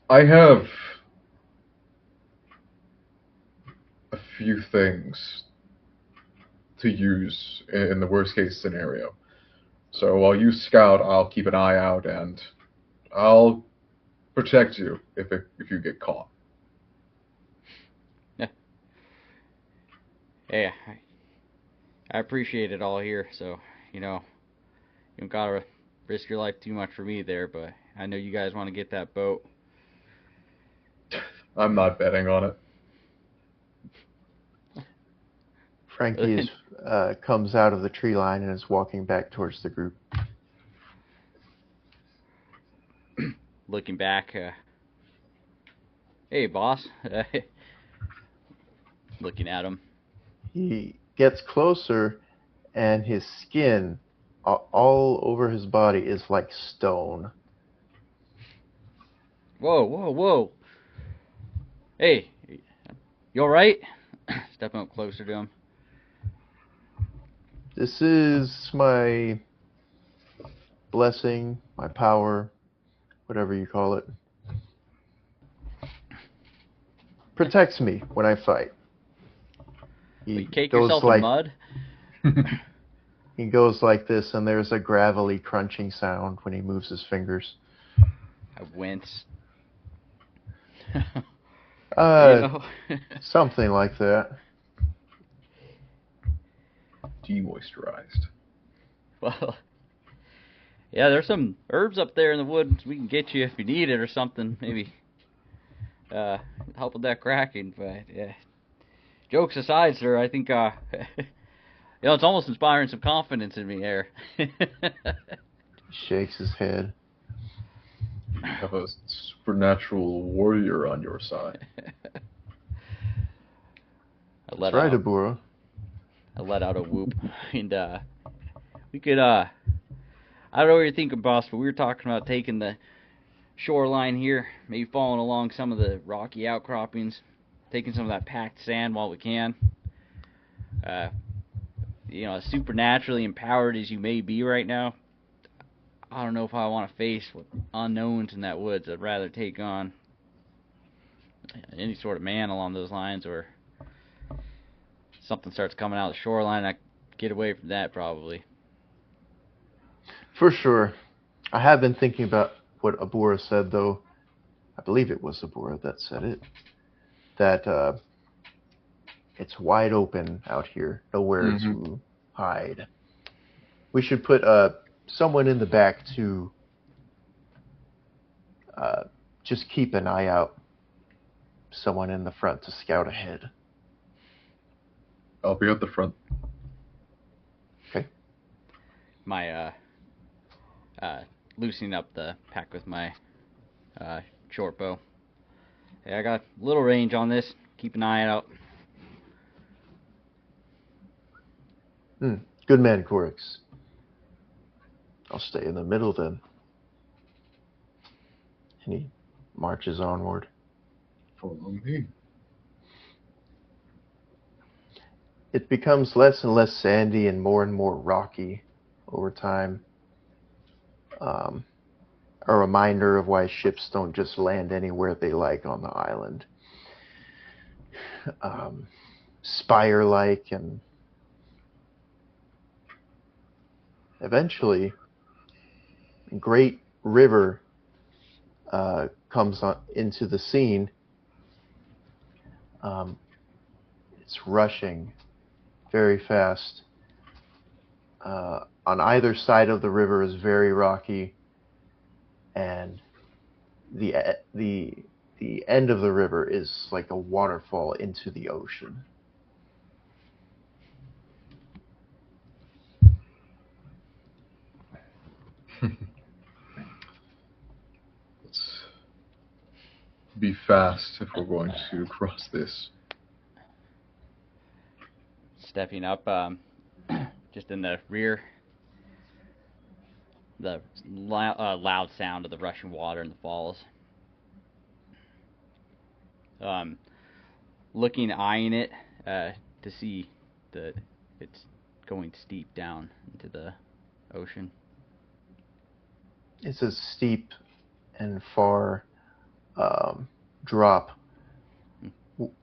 I have a few things to use in the worst case scenario. So while you scout, I'll keep an eye out and I'll protect you if you get caught. yeah, hey, I appreciate it all here. So you don't gotta risk your life too much for me there, but I know you guys want to get that boat. I'm not betting on it. Frankie comes out of the tree line and is walking back towards the group. Looking back, hey boss. Looking at him. He gets closer, and his skin all over his body is like stone. Whoa. Hey, you alright? Stepping up closer to him. This is my blessing, my power, whatever you call it. protects me when I fight. You cake yourself in mud? He goes like this, and there's a gravelly crunching sound when he moves his fingers. I wince. Something like that. Demoisturized. Well, yeah, there's some herbs up there in the woods we can get you if you need it or something. Maybe help with that cracking. But yeah, jokes aside, sir, I think it's almost inspiring some confidence in me there. Shakes his head. You have a supernatural warrior on your side. That's right, Abura. I let out a whoop, and we could I don't know what you're thinking, boss, but we were talking about taking the shoreline here, maybe following along some of the rocky outcroppings, taking some of that packed sand while we can. As supernaturally empowered as you may be right now, I don't know if I want to face what unknowns in that woods. I'd rather take on any sort of man along those lines, or something starts coming out of the shoreline, I get away from that probably. For sure. I have been thinking about what Abura said, though. I believe it was Abura that said it. That it's wide open out here. Nowhere to hide. We should put someone in the back to just keep an eye out. Someone in the front to scout ahead. I'll be at the front. Okay. My loosening up the pack with my short bow. Yeah, I got a little range on this. Keep an eye out. Good man, Corix. I'll stay in the middle then. And he marches onward. Follow me. It becomes less and less sandy and more rocky over time. A reminder of why ships don't just land anywhere they like on the island. Spire-like, and eventually a great river comes into the scene. It's rushing very fast. On either side of the river is very rocky, and the end of the river is like a waterfall into the ocean. Let's be fast if we're going to cross this. Stepping up, just in the rear, the loud sound of the rushing water in the falls. Eyeing it to see that it's going steep down into the ocean. It's a steep and far drop.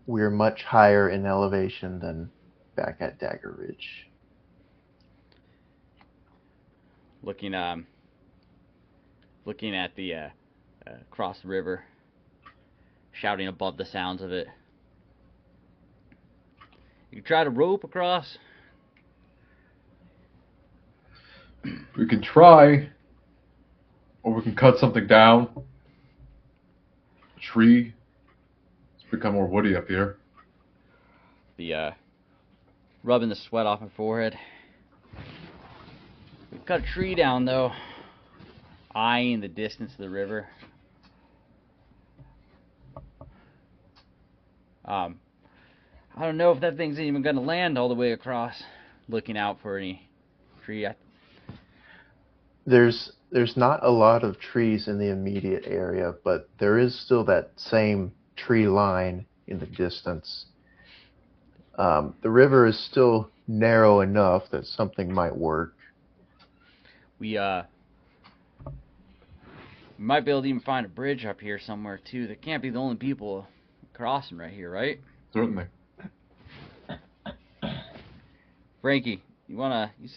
We're much higher in elevation than back at Dagger Ridge. Looking at the across the river, shouting above the sounds of it. You try to rope across? We can try, or we can cut something down. A tree. It's become more woody up here. Rubbing the sweat off my forehead. We cut a tree down, though, eyeing the distance of the river. I don't know if that thing's even going to land all the way across. Looking out for any tree. There's not a lot of trees in the immediate area, but there is still that same tree line in the distance. The river is still narrow enough that something might work. We might be able to even find a bridge up here somewhere too. That can't be the only people crossing right here, right? Certainly. Frankie, what do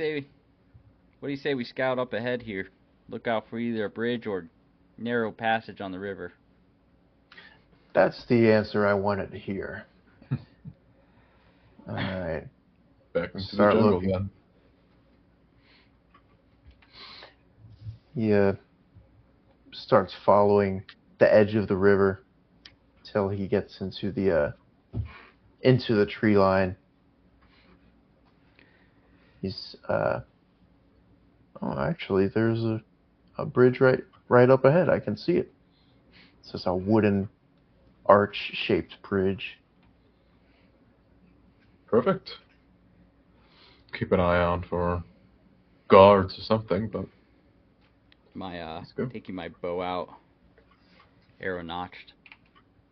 you say we scout up ahead here? Look out for either a bridge or narrow passage on the river. That's the answer I wanted to hear. All right. Back into the Start jungle looking. then. He starts following the edge of the river till he gets into the tree line. He's actually there's a bridge right up ahead. I can see it. It's just a wooden arch-shaped bridge. Perfect. Keep an eye out for guards or something, but let's go. Taking my bow out, arrow notched.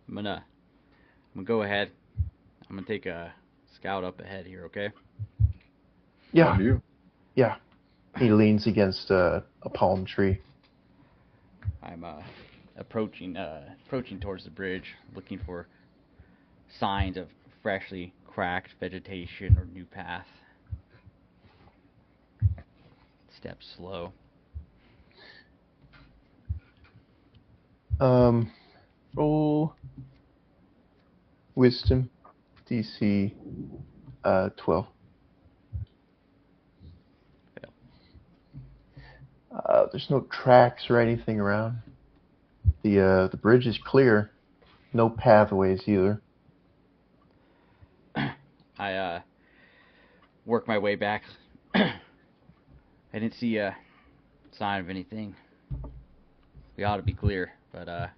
I'm gonna go ahead. I'm gonna take a scout up ahead here, okay? Yeah, On you. yeah. He leans against a palm tree. I'm approaching towards the bridge, looking for signs of freshly cracked vegetation or new path. Step slow. Roll wisdom DC 12. There's no tracks or anything around. The bridge is clear. No pathways either. I work my way back. I didn't see a sign of anything. We ought to be clear, but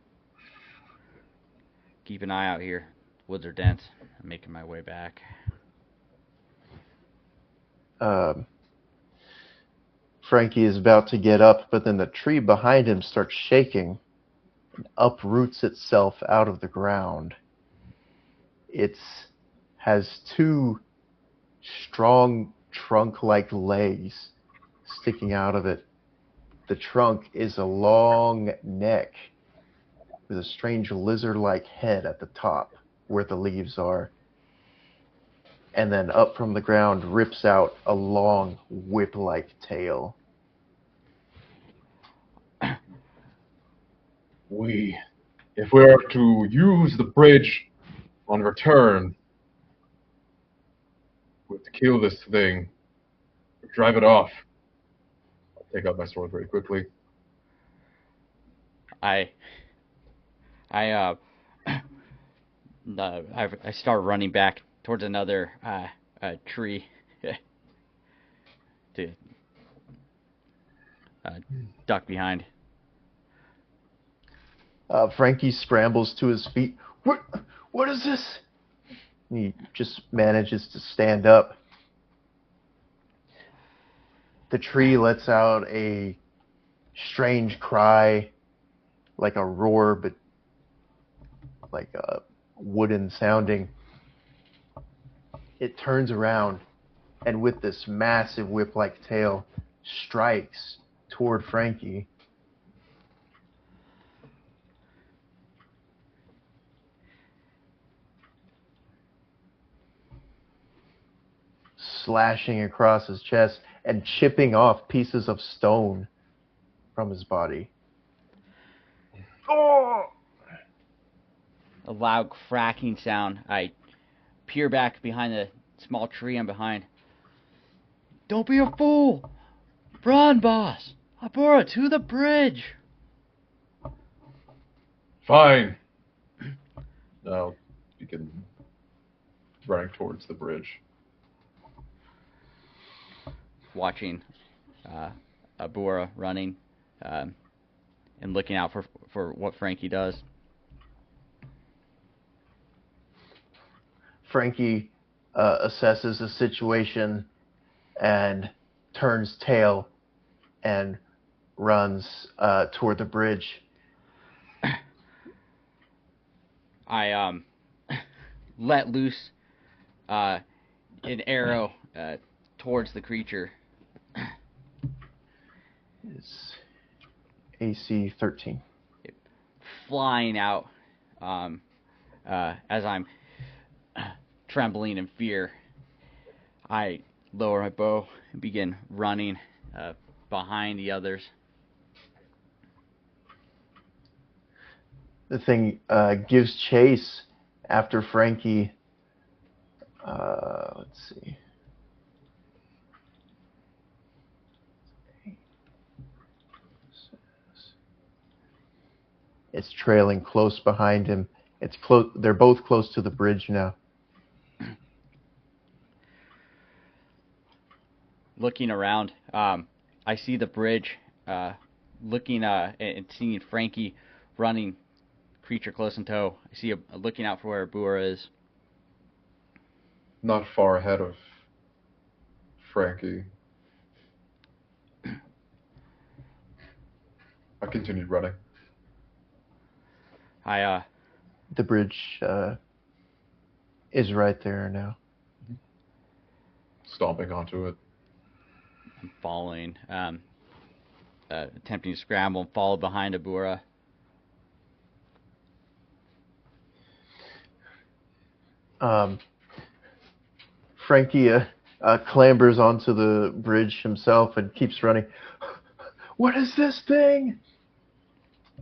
keep an eye out here. Woods are dense. I'm making my way back. Frankie is about to get up, but then the tree behind him starts shaking and uproots itself out of the ground. It has two strong trunk-like legs sticking out of it. The trunk is a long neck with a strange lizard-like head at the top where the leaves are. And then up from the ground rips out a long whip-like tail. If we are to use the bridge on return, we have to kill this thing, drive it off. I'll take out my sword very quickly. I start running back towards another tree to duck behind. Frankie scrambles to his feet. What is this? He just manages to stand up. The tree lets out a strange cry, like a roar, but like a wooden sounding. It turns around, and with this massive whip-like tail, strikes toward Frankie. Slashing across his chest and chipping off pieces of stone from his body. Oh! A loud cracking sound. I peer back behind the small tree I'm behind. Don't be a fool! Run, boss! Abura, to the bridge! Fine. Now begin running towards the bridge. Watching Abura running and looking out for what Frankie does. Frankie assesses the situation and turns tail and runs toward the bridge. I let loose an arrow towards the creature. It's AC 13. Flying out. As I'm trembling in fear, I lower my bow and begin running behind the others. The thing gives chase after Frankie. Let's see. It's trailing close behind him. It's close. They're both close to the bridge now. Looking around, I see the bridge. Looking and seeing Frankie running, creature close in tow. I see looking out for where Boora is. Not far ahead of Frankie. I continued running. The bridge is right there now. Stomping onto it. I'm following, attempting to scramble and follow behind Abura. Frankie clambers onto the bridge himself and keeps running. What is this thing?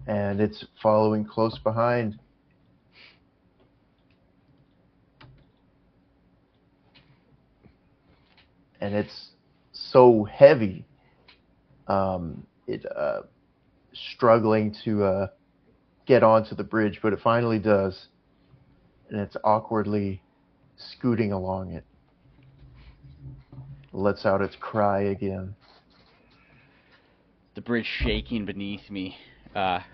And it's following close behind. And it's so heavy, it struggling to get onto the bridge, but it finally does. And it's awkwardly scooting along it. Lets out its cry again. The bridge shaking beneath me as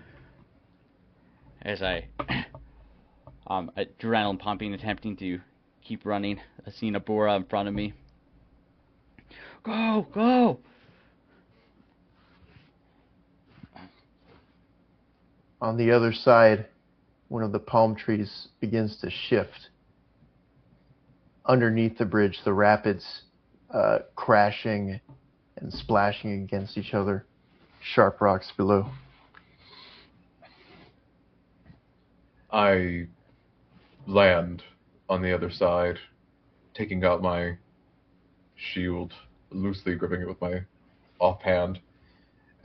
I, adrenaline pumping, attempting to keep running. I see Abura in front of me. Go, go! On the other side, one of the palm trees begins to shift. Underneath the bridge, the rapids crashing and splashing against each other. Sharp rocks below. I land on the other side, taking out my shield, loosely gripping it with my offhand,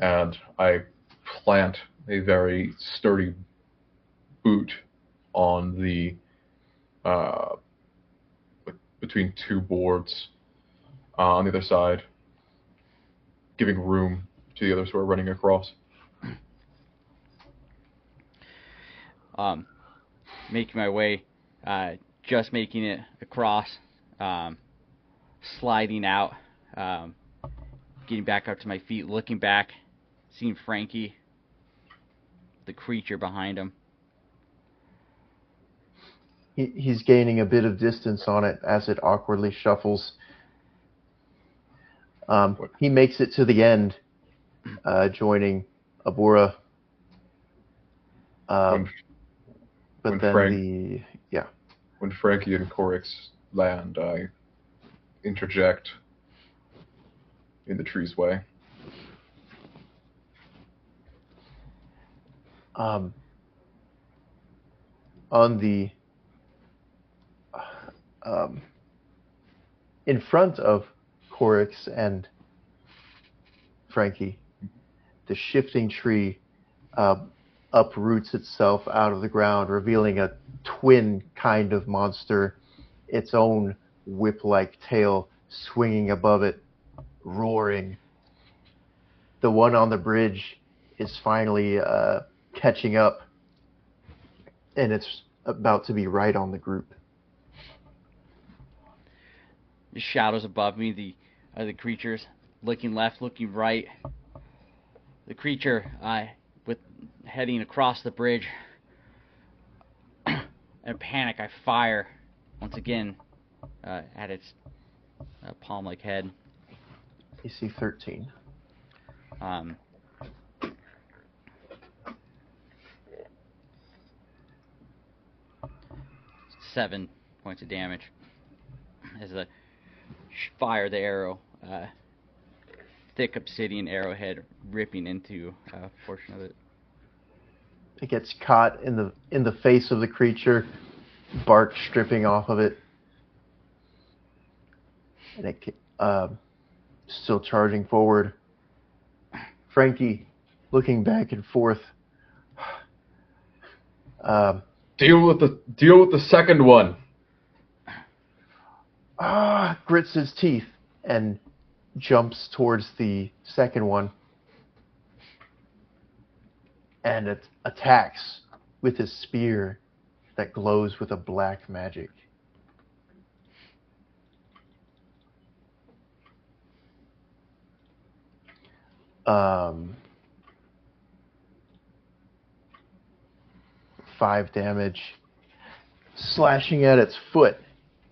and I plant a very sturdy boot on the between two boards on the other side, giving room to the others who are running across. Making my way, just making it across, sliding out, getting back up to my feet, looking back, seeing Frankie, the creature behind him. He's gaining a bit of distance on it as it awkwardly shuffles. He makes it to the end, joining Abura. When Frankie and Corix land, I interject in the tree's way. On the in front of Corix and Frankie, the shifting tree uproots itself out of the ground, revealing a twin kind of monster, its own whip-like tail swinging above it, roaring. The one on the bridge is finally catching up, and it's about to be right on the group. The shadows above me, the creatures, looking left, looking right. The creature, with heading across the bridge. In panic, I fire once again at its palm-like head. AC 13. 7 points of damage as I fire the arrow. Thick obsidian arrowhead ripping into a portion of it. It gets caught in the face of the creature, bark stripping off of it. And it still charging forward. Frankie looking back and forth. Deal with the second one. Grits his teeth and jumps towards the second one. And it attacks with his spear that glows with a black magic. Five damage, slashing at its foot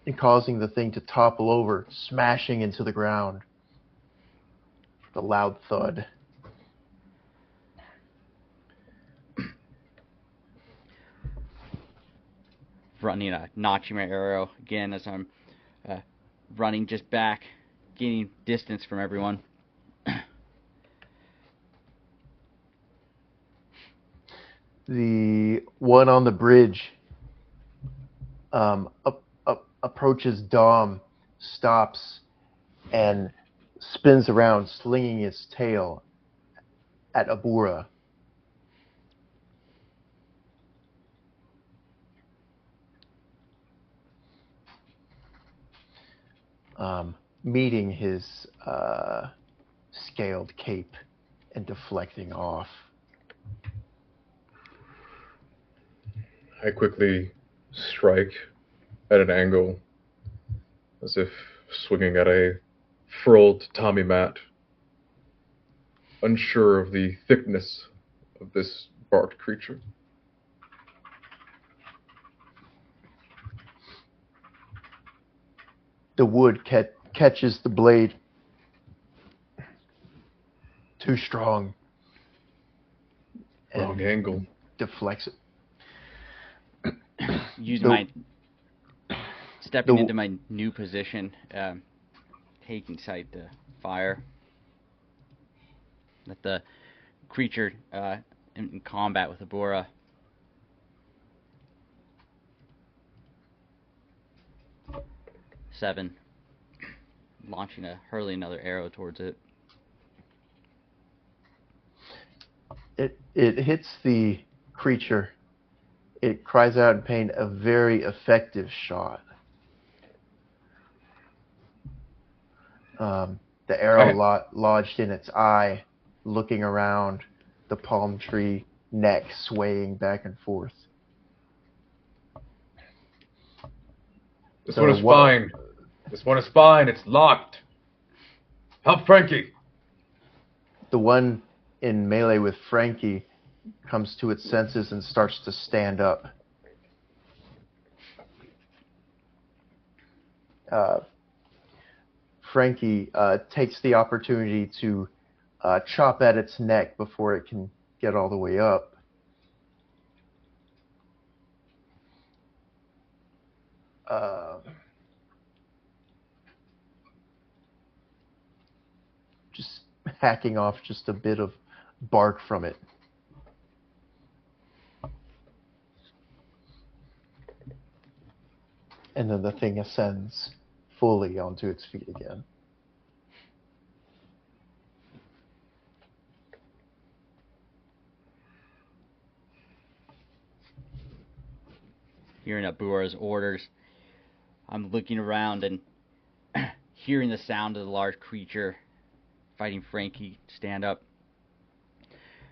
and causing the thing to topple over, smashing into the ground. The loud thud. Running notching my arrow again as I'm running just back, gaining distance from everyone. The one on the bridge approaches Dom, stops, and spins around, slinging its tail at Abura. Meeting his scaled cape and deflecting off. I quickly strike at an angle, as if swinging at a furled Tommy mat, unsure of the thickness of this barked creature. The wood catches the blade. Too strong. Wrong angle. Deflects it. Stepping into my new position, taking sight to fire. Let the creature in combat with Abura. Seven. Hurling another arrow towards it. It hits the creature. It cries out in pain, a very effective shot. The arrow lodged in its eye, looking around the palm tree, neck swaying back and forth. This one is fine. This one is fine. It's locked. Help Frankie. The one in melee with Frankie comes to its senses and starts to stand up. Frankie takes the opportunity to chop at its neck before it can get all the way up. Just hacking off just a bit of bark from it. And then the thing ascends fully onto its feet again. Hearing Abura's orders, I'm looking around and hearing the sound of the large creature fighting Frankie stand up.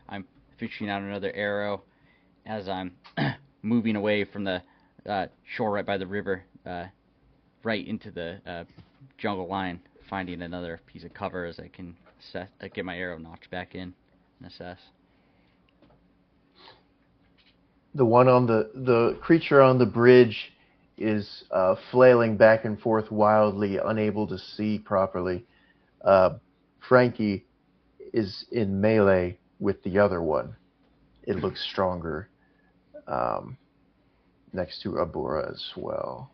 I'm fishing out another arrow as I'm moving away from the shore right by the river, right into the jungle line, finding another piece of cover as I can get my arrow knocked back in and assess. The one on the creature on the bridge is flailing back and forth wildly, unable to see properly. Frankie is in melee with the other one. It looks stronger. Next to Abura as well.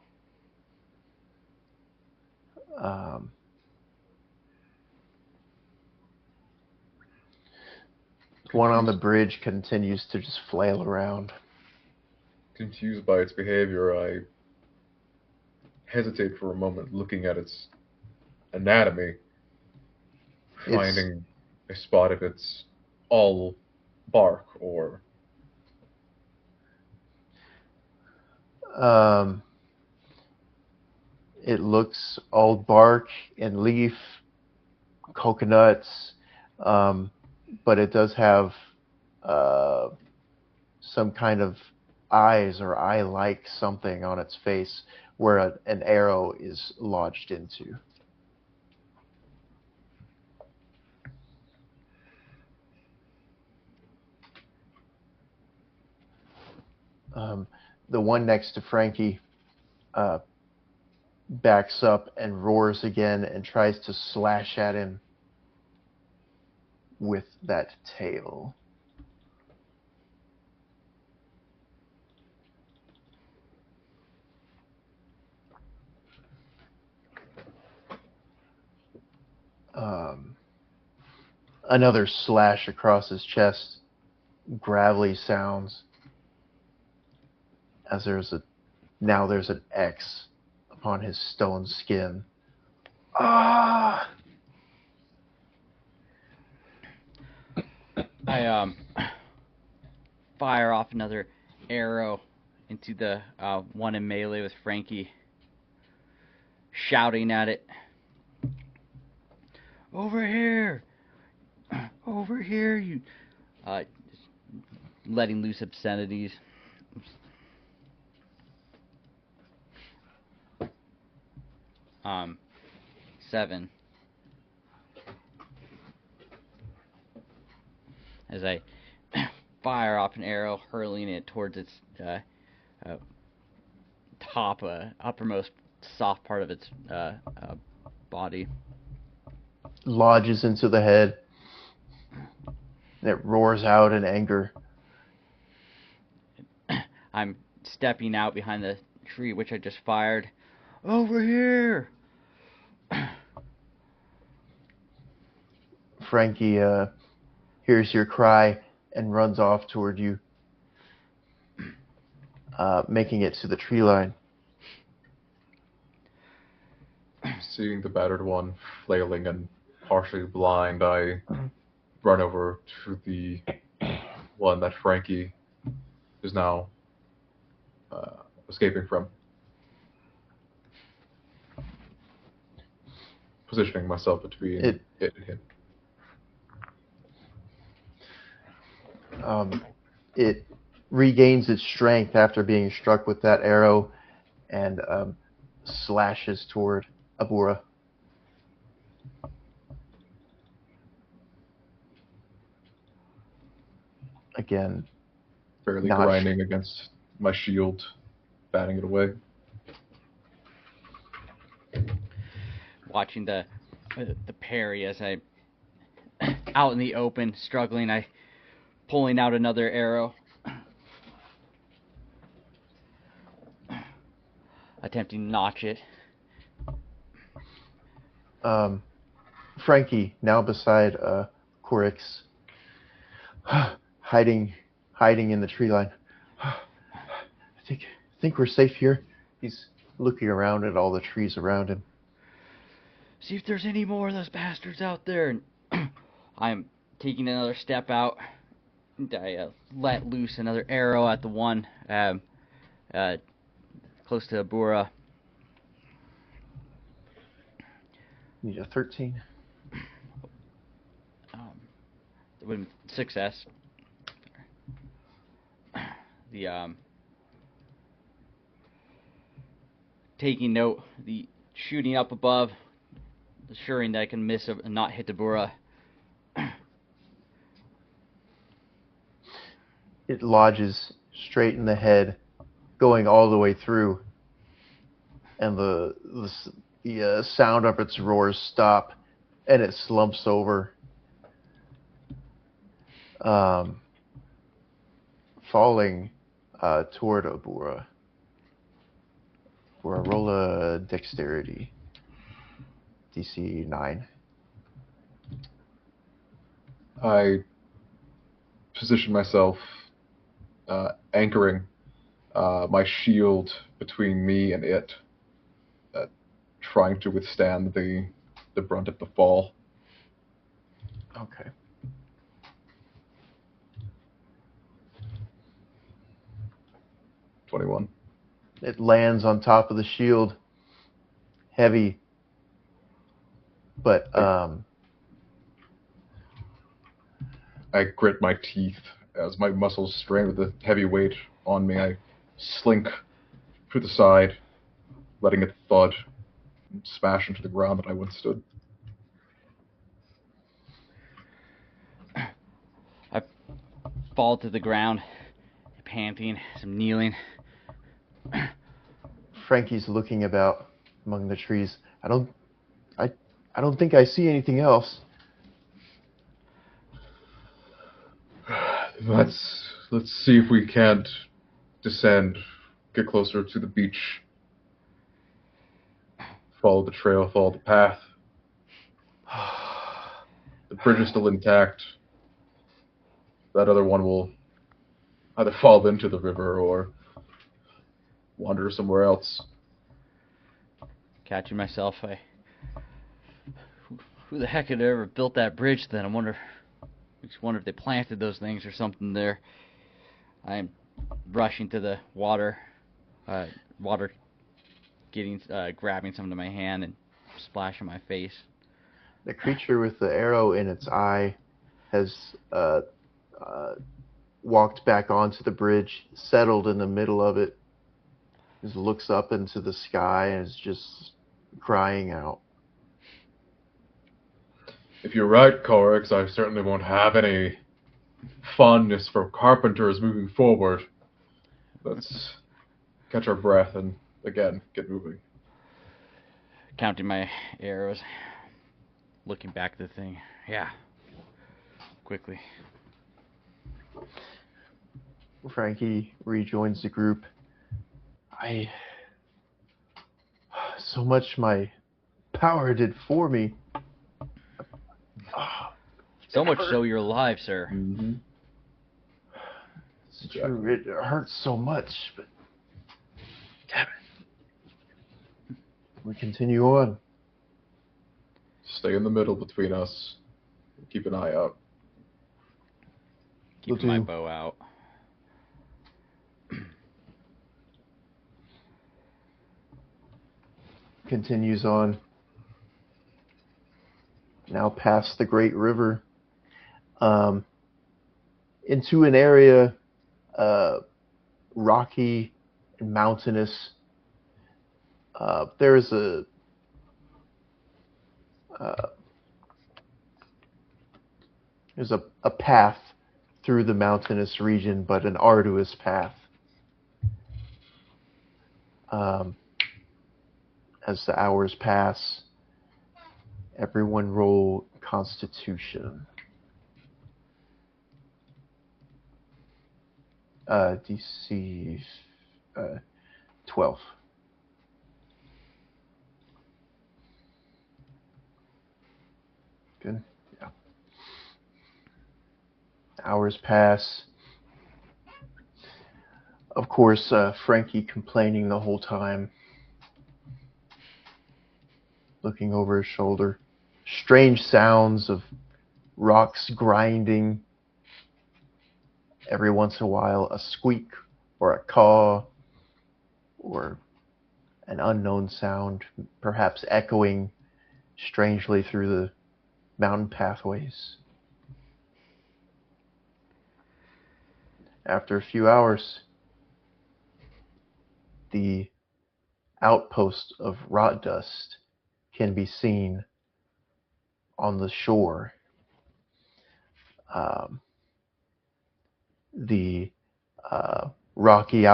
One on the bridge continues to just flail around. confused by its behavior, I hesitate for a moment, looking at its anatomy, It's finding a spot if it's all bark or um, it looks all bark and leaf, coconuts, um, but it does have uh, some kind of eyes or eye-like something on its face where an arrow is lodged into. Um, the one next to Frankie uh, backs up and roars again and tries to slash at him with that tail. Um, Another slash across his chest, gravelly sounds as there's an X upon his stone skin. Ah! I fire off another arrow into the one in melee with Frankie, shouting at it. Over here! Over here, you... letting loose obscenities. 7. As I fire off an arrow, hurling it towards its top, uppermost soft part of its body. Lodges into the head. And it roars out in anger. I'm stepping out behind the tree which I just fired. Over here! Frankie hears your cry and runs off toward you, making it to the tree line. seeing the battered one flailing and partially blind, I run over to the one that Frankie is now escaping from. Positioning myself between it and him. It regains its strength after being struck with that arrow and slashes toward Abura. Again, Barely not grinding against my shield, batting it away. Watching the parry as I out in the open, struggling, I pulling out another arrow, attempting to notch it. Frankie, now beside Corix, hiding in the tree line. I think we're safe here. He's looking around at all the trees around him. See if there's any more of those bastards out there. And I'm taking another step out. And I let loose another arrow at the one close to Abura. Need a 13. With success. The taking note, the shooting up above, assuring that I can miss and not hit Abura. It lodges straight in the head, going all the way through, and the sound of its roars stop, and it slumps over, falling toward Abura. For a roll of dexterity, DC 9. I position myself, anchoring my shield between me and it, trying to withstand the brunt of the fall. Okay. $21. It lands on top of the shield, heavy, but I grit my teeth as my muscles strain with the heavy weight on me. I slink to the side, letting it thud and smash into the ground that I once stood. I fall to the ground, panting, some kneeling. Frankie's looking about among the trees. I don't think I see anything else. Let's see if we can't descend, get closer to the beach, follow the trail, follow the path. The bridge is still intact. That other one will either fall into the river or wander somewhere else. Catching myself, who the heck had ever built that bridge then? I just wonder if they planted those things or something there. I'm rushing to the water, grabbing some to my hand and splashing my face. The creature with the arrow in its eye has walked back onto the bridge, settled in the middle of it, just looks up into the sky and is just crying out. If you're right, Corix, I certainly won't have any fondness for carpenters moving forward. Let's catch our breath and, again, get moving. Counting my arrows, looking back at the thing. Yeah. Quickly. Frankie rejoins the group. So much my power did for me. So much so you're alive, sir. Mm-hmm. It's true. It hurts so much, but damn it. We continue on. Stay in the middle between us. Keep an eye out. Keeping my bow out. Continues on. Now past the Great River. Into an area rocky and mountainous. There's a path through the mountainous region, but an arduous path. As the hours pass, everyone roll Constitution. DC 12. Good. Yeah. Hours pass. Of course, Frankie complaining the whole time, looking over his shoulder. Strange sounds of rocks grinding. Every once in a while, a squeak or a caw or an unknown sound, perhaps echoing strangely through the mountain pathways. After a few hours, the outpost of Rot Dust can be seen on the shore. The rocky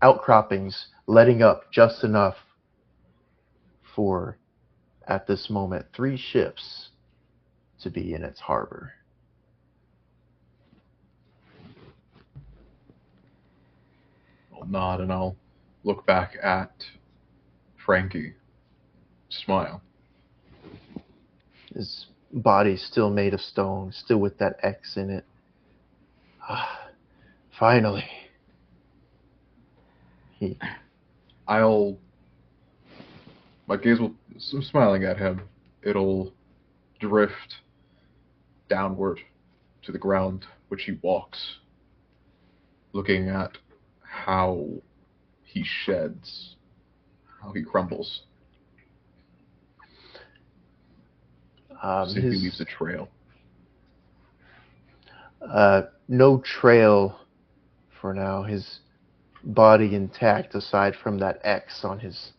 outcroppings letting up just enough for, at this moment, 3 ships to be in its harbor. I'll nod and I'll look back at Frankie. Smile. His body's still made of stone, still with that X in it. Finally. My gaze will, smiling at him, it'll drift downward to the ground, which he walks, looking at how he sheds, how he crumbles. See if he leaves a trail. No trail for now. His body intact, aside from that X on his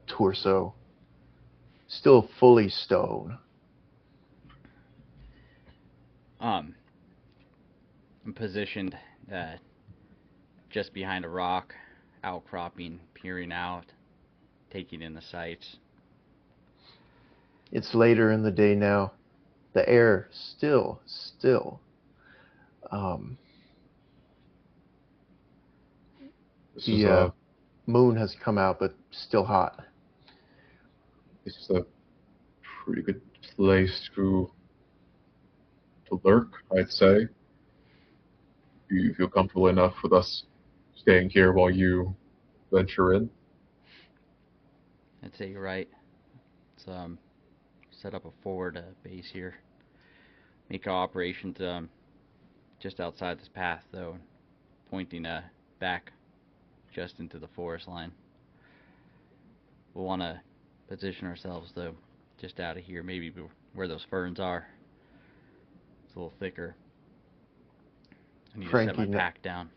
torso. Still fully stone. I'm positioned just behind a rock, outcropping, peering out, taking in the sights. It's later in the day now. The air still. The moon has come out, but still hot. This is a pretty good place to lurk, I'd say. Do you feel comfortable enough with us staying here while you venture in? I'd say you're right. Let's set up a forward base here. Make our operations just outside this path, though, pointing back just into the forest line. We'll want to position ourselves, though, just out of here, maybe where those ferns are. It's a little thicker. I need to set my pack down.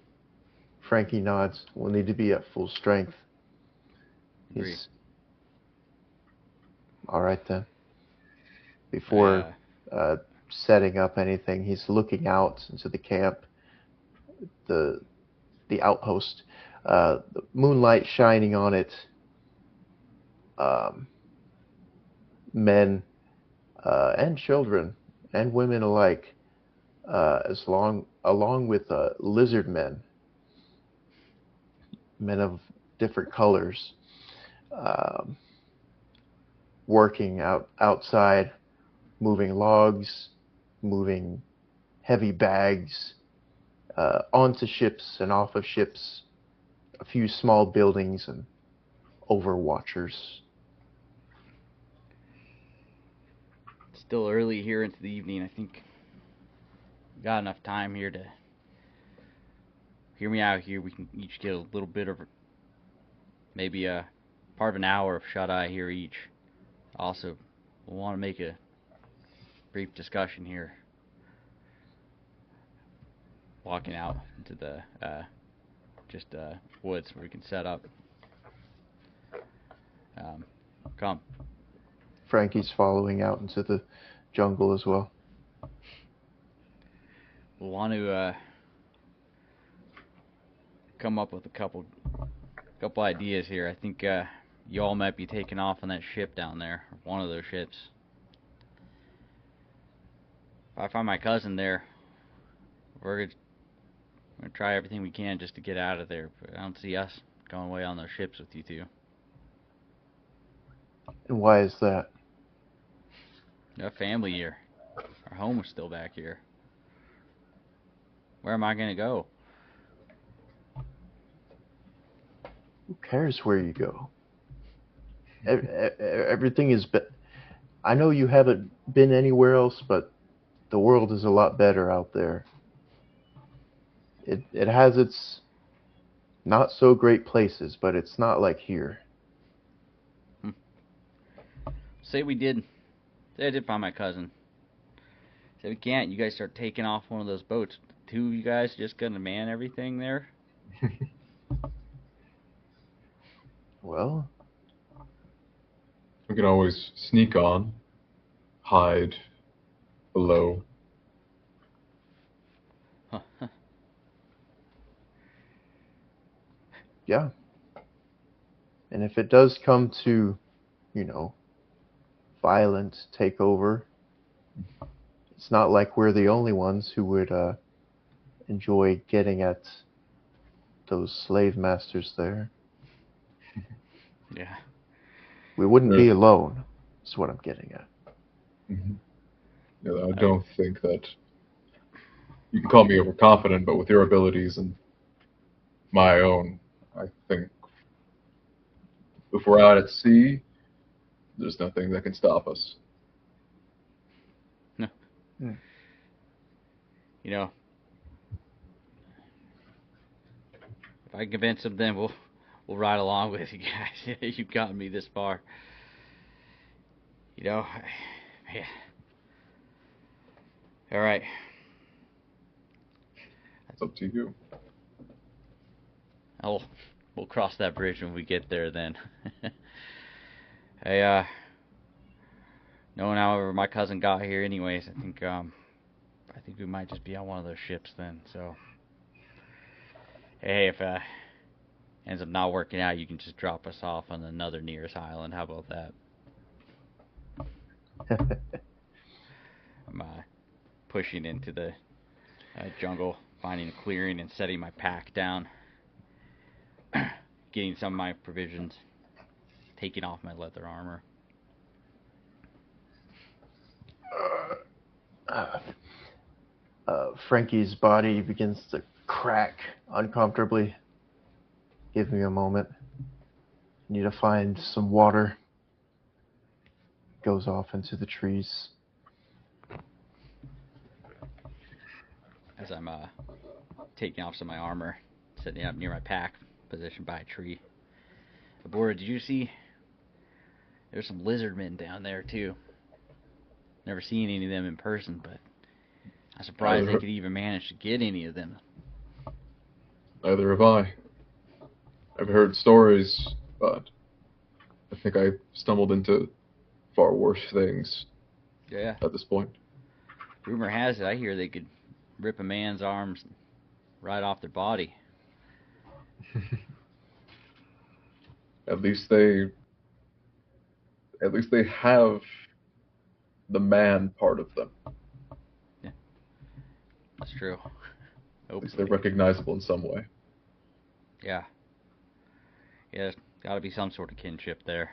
Frankie nods. We'll need to be at full strength. He's all right then. Before setting up anything, he's looking out into the camp, the outpost, the moonlight shining on it. Men and children and women alike, along with lizard men of different colors, working outside, moving logs, moving heavy bags onto ships and off of ships, a few small buildings and overwatchers. Still early here into the evening. I think we got enough time here to hear me out here. We can each get a little bit of maybe a part of an hour of shut-eye here each. Also, we'll want to make a brief discussion here. Walking out into the woods where we can set up. Come. Frankie's following out into the jungle as well. We'll want to come up with a couple ideas here. I think you all might be taking off on that ship down there, one of those ships. If I find my cousin there, we're gonna try everything we can just to get out of there. But I don't see us going away on those ships with you two. And why is that? Our family here. Our home is still back here. Where am I gonna go? Who cares where you go? Everything is. I know you haven't been anywhere else, but the world is a lot better out there. It has its not so great places, but it's not like here. Say I did find my cousin. Say we can't. You guys start taking off one of those boats. The two of you guys just gonna man everything there? Well, we can always sneak on, hide below. Yeah. And if it does come to, violent takeover, it's not like we're the only ones who would enjoy getting at those slave masters there. Yeah. We wouldn't be alone, is what I'm getting at. Mm-hmm. Yeah, I don't think that you can call me overconfident, but with your abilities and my own, I think if we're out at sea, there's nothing that can stop us. No. Hmm. You know, if I can convince them, then we'll ride along with you guys. You've gotten me this far. You know, yeah. All right. It's up to you. We'll cross that bridge when we get there. Then. Hey, knowing however my cousin got here, anyways, I think we might just be on one of those ships then. So, hey, if ends up not working out, you can just drop us off on another nearest island. How about that? I'm pushing into the jungle, finding a clearing, and setting my pack down. Getting some of my provisions, taking off my leather armor. Frankie's body begins to crack uncomfortably. Give me a moment. Need to find some water. Goes off into the trees. As I'm taking off some of my armor, setting it up near my pack, positioned by a tree. Abora, did you see? There's some lizardmen down there too. Never seen any of them in person, but I'm surprised they could even manage to get any of them. Neither have I. I've heard stories, but I think I stumbled into far worse things Yeah. at this point. Rumor has it, I hear they could rip a man's arms right off their body. At least they have the man part of them. Yeah. That's true. At least they're recognizable in some way. Yeah. Yeah, there's gotta be some sort of kinship there.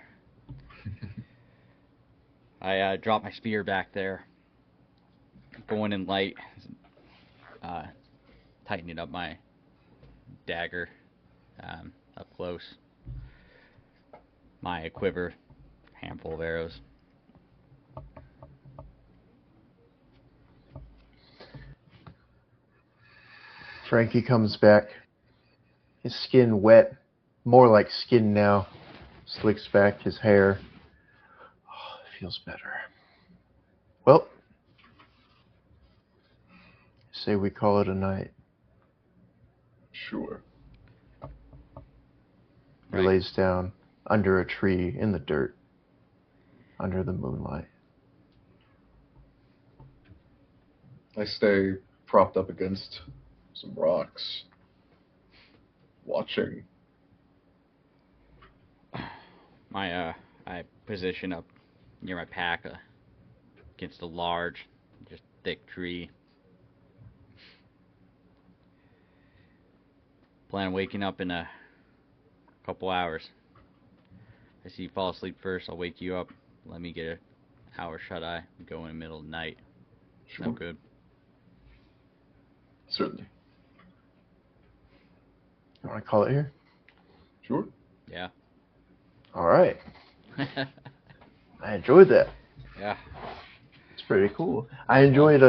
I dropped my spear back there. Going in light. Tightening up my dagger up close. My quiver, handful of arrows. Frankie comes back. His skin wet. More like skin now. Slicks back his hair. Oh, it feels better. Well, say we call it a night. Sure. He Right. lays down under a tree in the dirt, under the moonlight. I stay propped up against some rocks, watching. I position up near my pack against a large, just thick tree. Plan on waking up in a couple hours. I see you fall asleep first. I'll wake you up. Let me get an hour shut eye. Go in the middle of the night. Sure. No good. Certainly. You want to call it here? Sure. Yeah. All right. I enjoyed that. Yeah. It's pretty cool. I enjoyed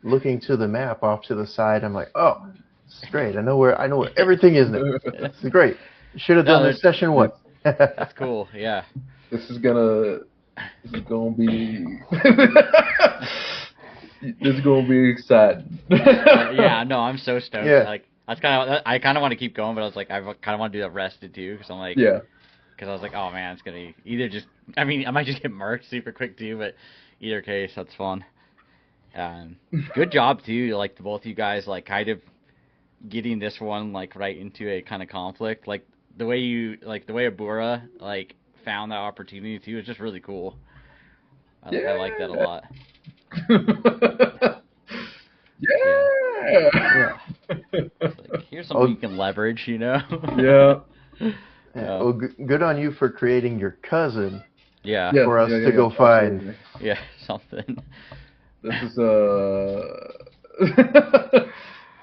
looking to the map off to the side. I'm like, oh, this is great. I know where everything is now. This is great. Should have done this session one. That's cool. Yeah. This is gonna be this is gonna be exciting. Yeah. No, I'm so stoked. Yeah. Like I kind of want to keep going, but I was like, I kind of want to do that rested too, because I'm like, Yeah. Because I was like, oh man, it's gonna either just, I mean, I might just get murked super quick too, but either case, that's fun. Good job too, like the both of you guys, like kind of getting this one like right into a kind of conflict, like the way Abura like found that opportunity too is just really cool. I like that a lot. Yeah. It's like, here's something you can leverage, you know. Yeah. Well, good on you for creating your cousin Yeah. for us to go find. Yeah, something. This is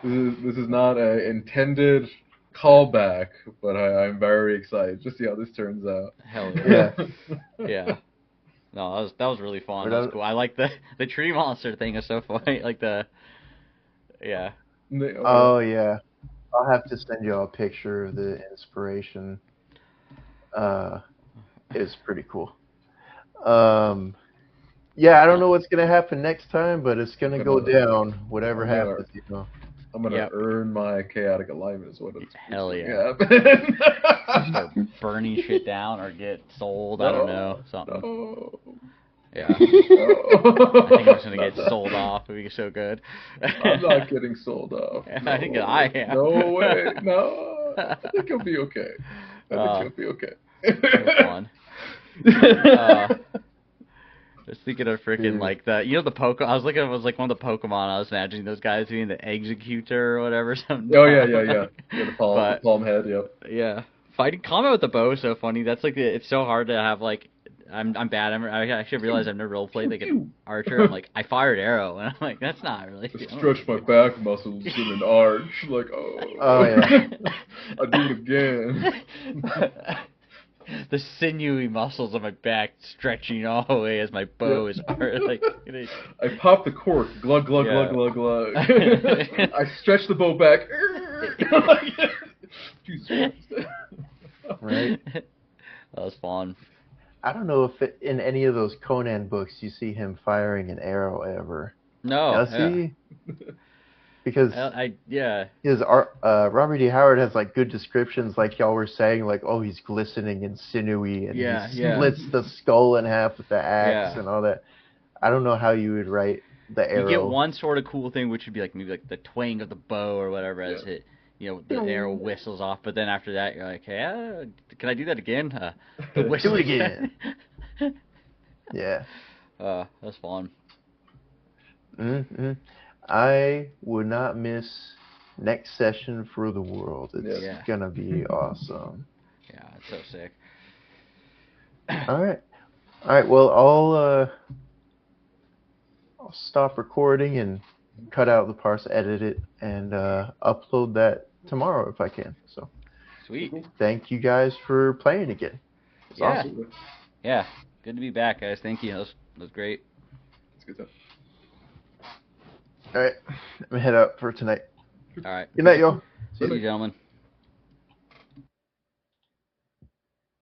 this is not intended callback, but I'm very excited to see how this turns out. Hell Yeah. yeah. No, that was really fun. But That was cool. I like the tree monster thing is so funny. Like yeah. Oh yeah, I'll have to send you a picture of the inspiration. It's pretty cool. Um, yeah, I don't know what's gonna happen next time, but it's gonna go down. Whatever I'm gonna- happens, you know. I'm gonna Yep. earn my chaotic alignment is what it's Hell what's yeah. happen. Start burning shit down or get sold. I don't know. Something. No. Yeah. No. I think I'm just gonna get Not that. sold off. It'd be so good. I'm not getting sold off. No. I think I am. No way. No. I think you'll be okay. I think you'll be okay. That's fun. Just thinking of freaking like the the Pokemon. I was looking at it was like one of the Pokemon. I was imagining those guys being the Executor or whatever. Something. Oh yeah. Yeah, the palm head. Yep. Yeah, fighting combat with the bow is so funny. That's like it's so hard to have like. I'm bad. I actually realized I've never role played like an archer. I'm like I fired arrow, and I'm like that's not really. I stretch my back muscles in an arch, like Oh yeah. I do it again. The sinewy muscles of my back stretching all the way as my bow is like. I pop the cork, glug glug glug glug glug. I stretch the bow back. Jesus Christ. Right. That was fun. I don't know if in any of those Conan books you see him firing an arrow ever. No. Does he? Because his Robert D. Howard has like good descriptions, like y'all were saying, like he's glistening and sinewy, and he splits the skull in half with the axe and all that. I don't know how you would write the arrow. You get one sort of cool thing, which would be like maybe like the twang of the bow or whatever as it. The arrow whistles off, but then after that, you're like, hey, can I do that again? The whistle Do it again. Yeah. That's fun. Mm-hmm. I would not miss next session for the world. It's gonna be awesome. Yeah, it's so sick. All right. Well, I'll stop recording and cut out the parts, edit it, and upload that tomorrow if I can. So sweet. Thank you guys for playing again. It's awesome. Yeah. Good to be back, guys. Thank you. That was great. It's good stuff. All right. I'm gonna head out for tonight. All right. Good night, y'all. See you, gentlemen.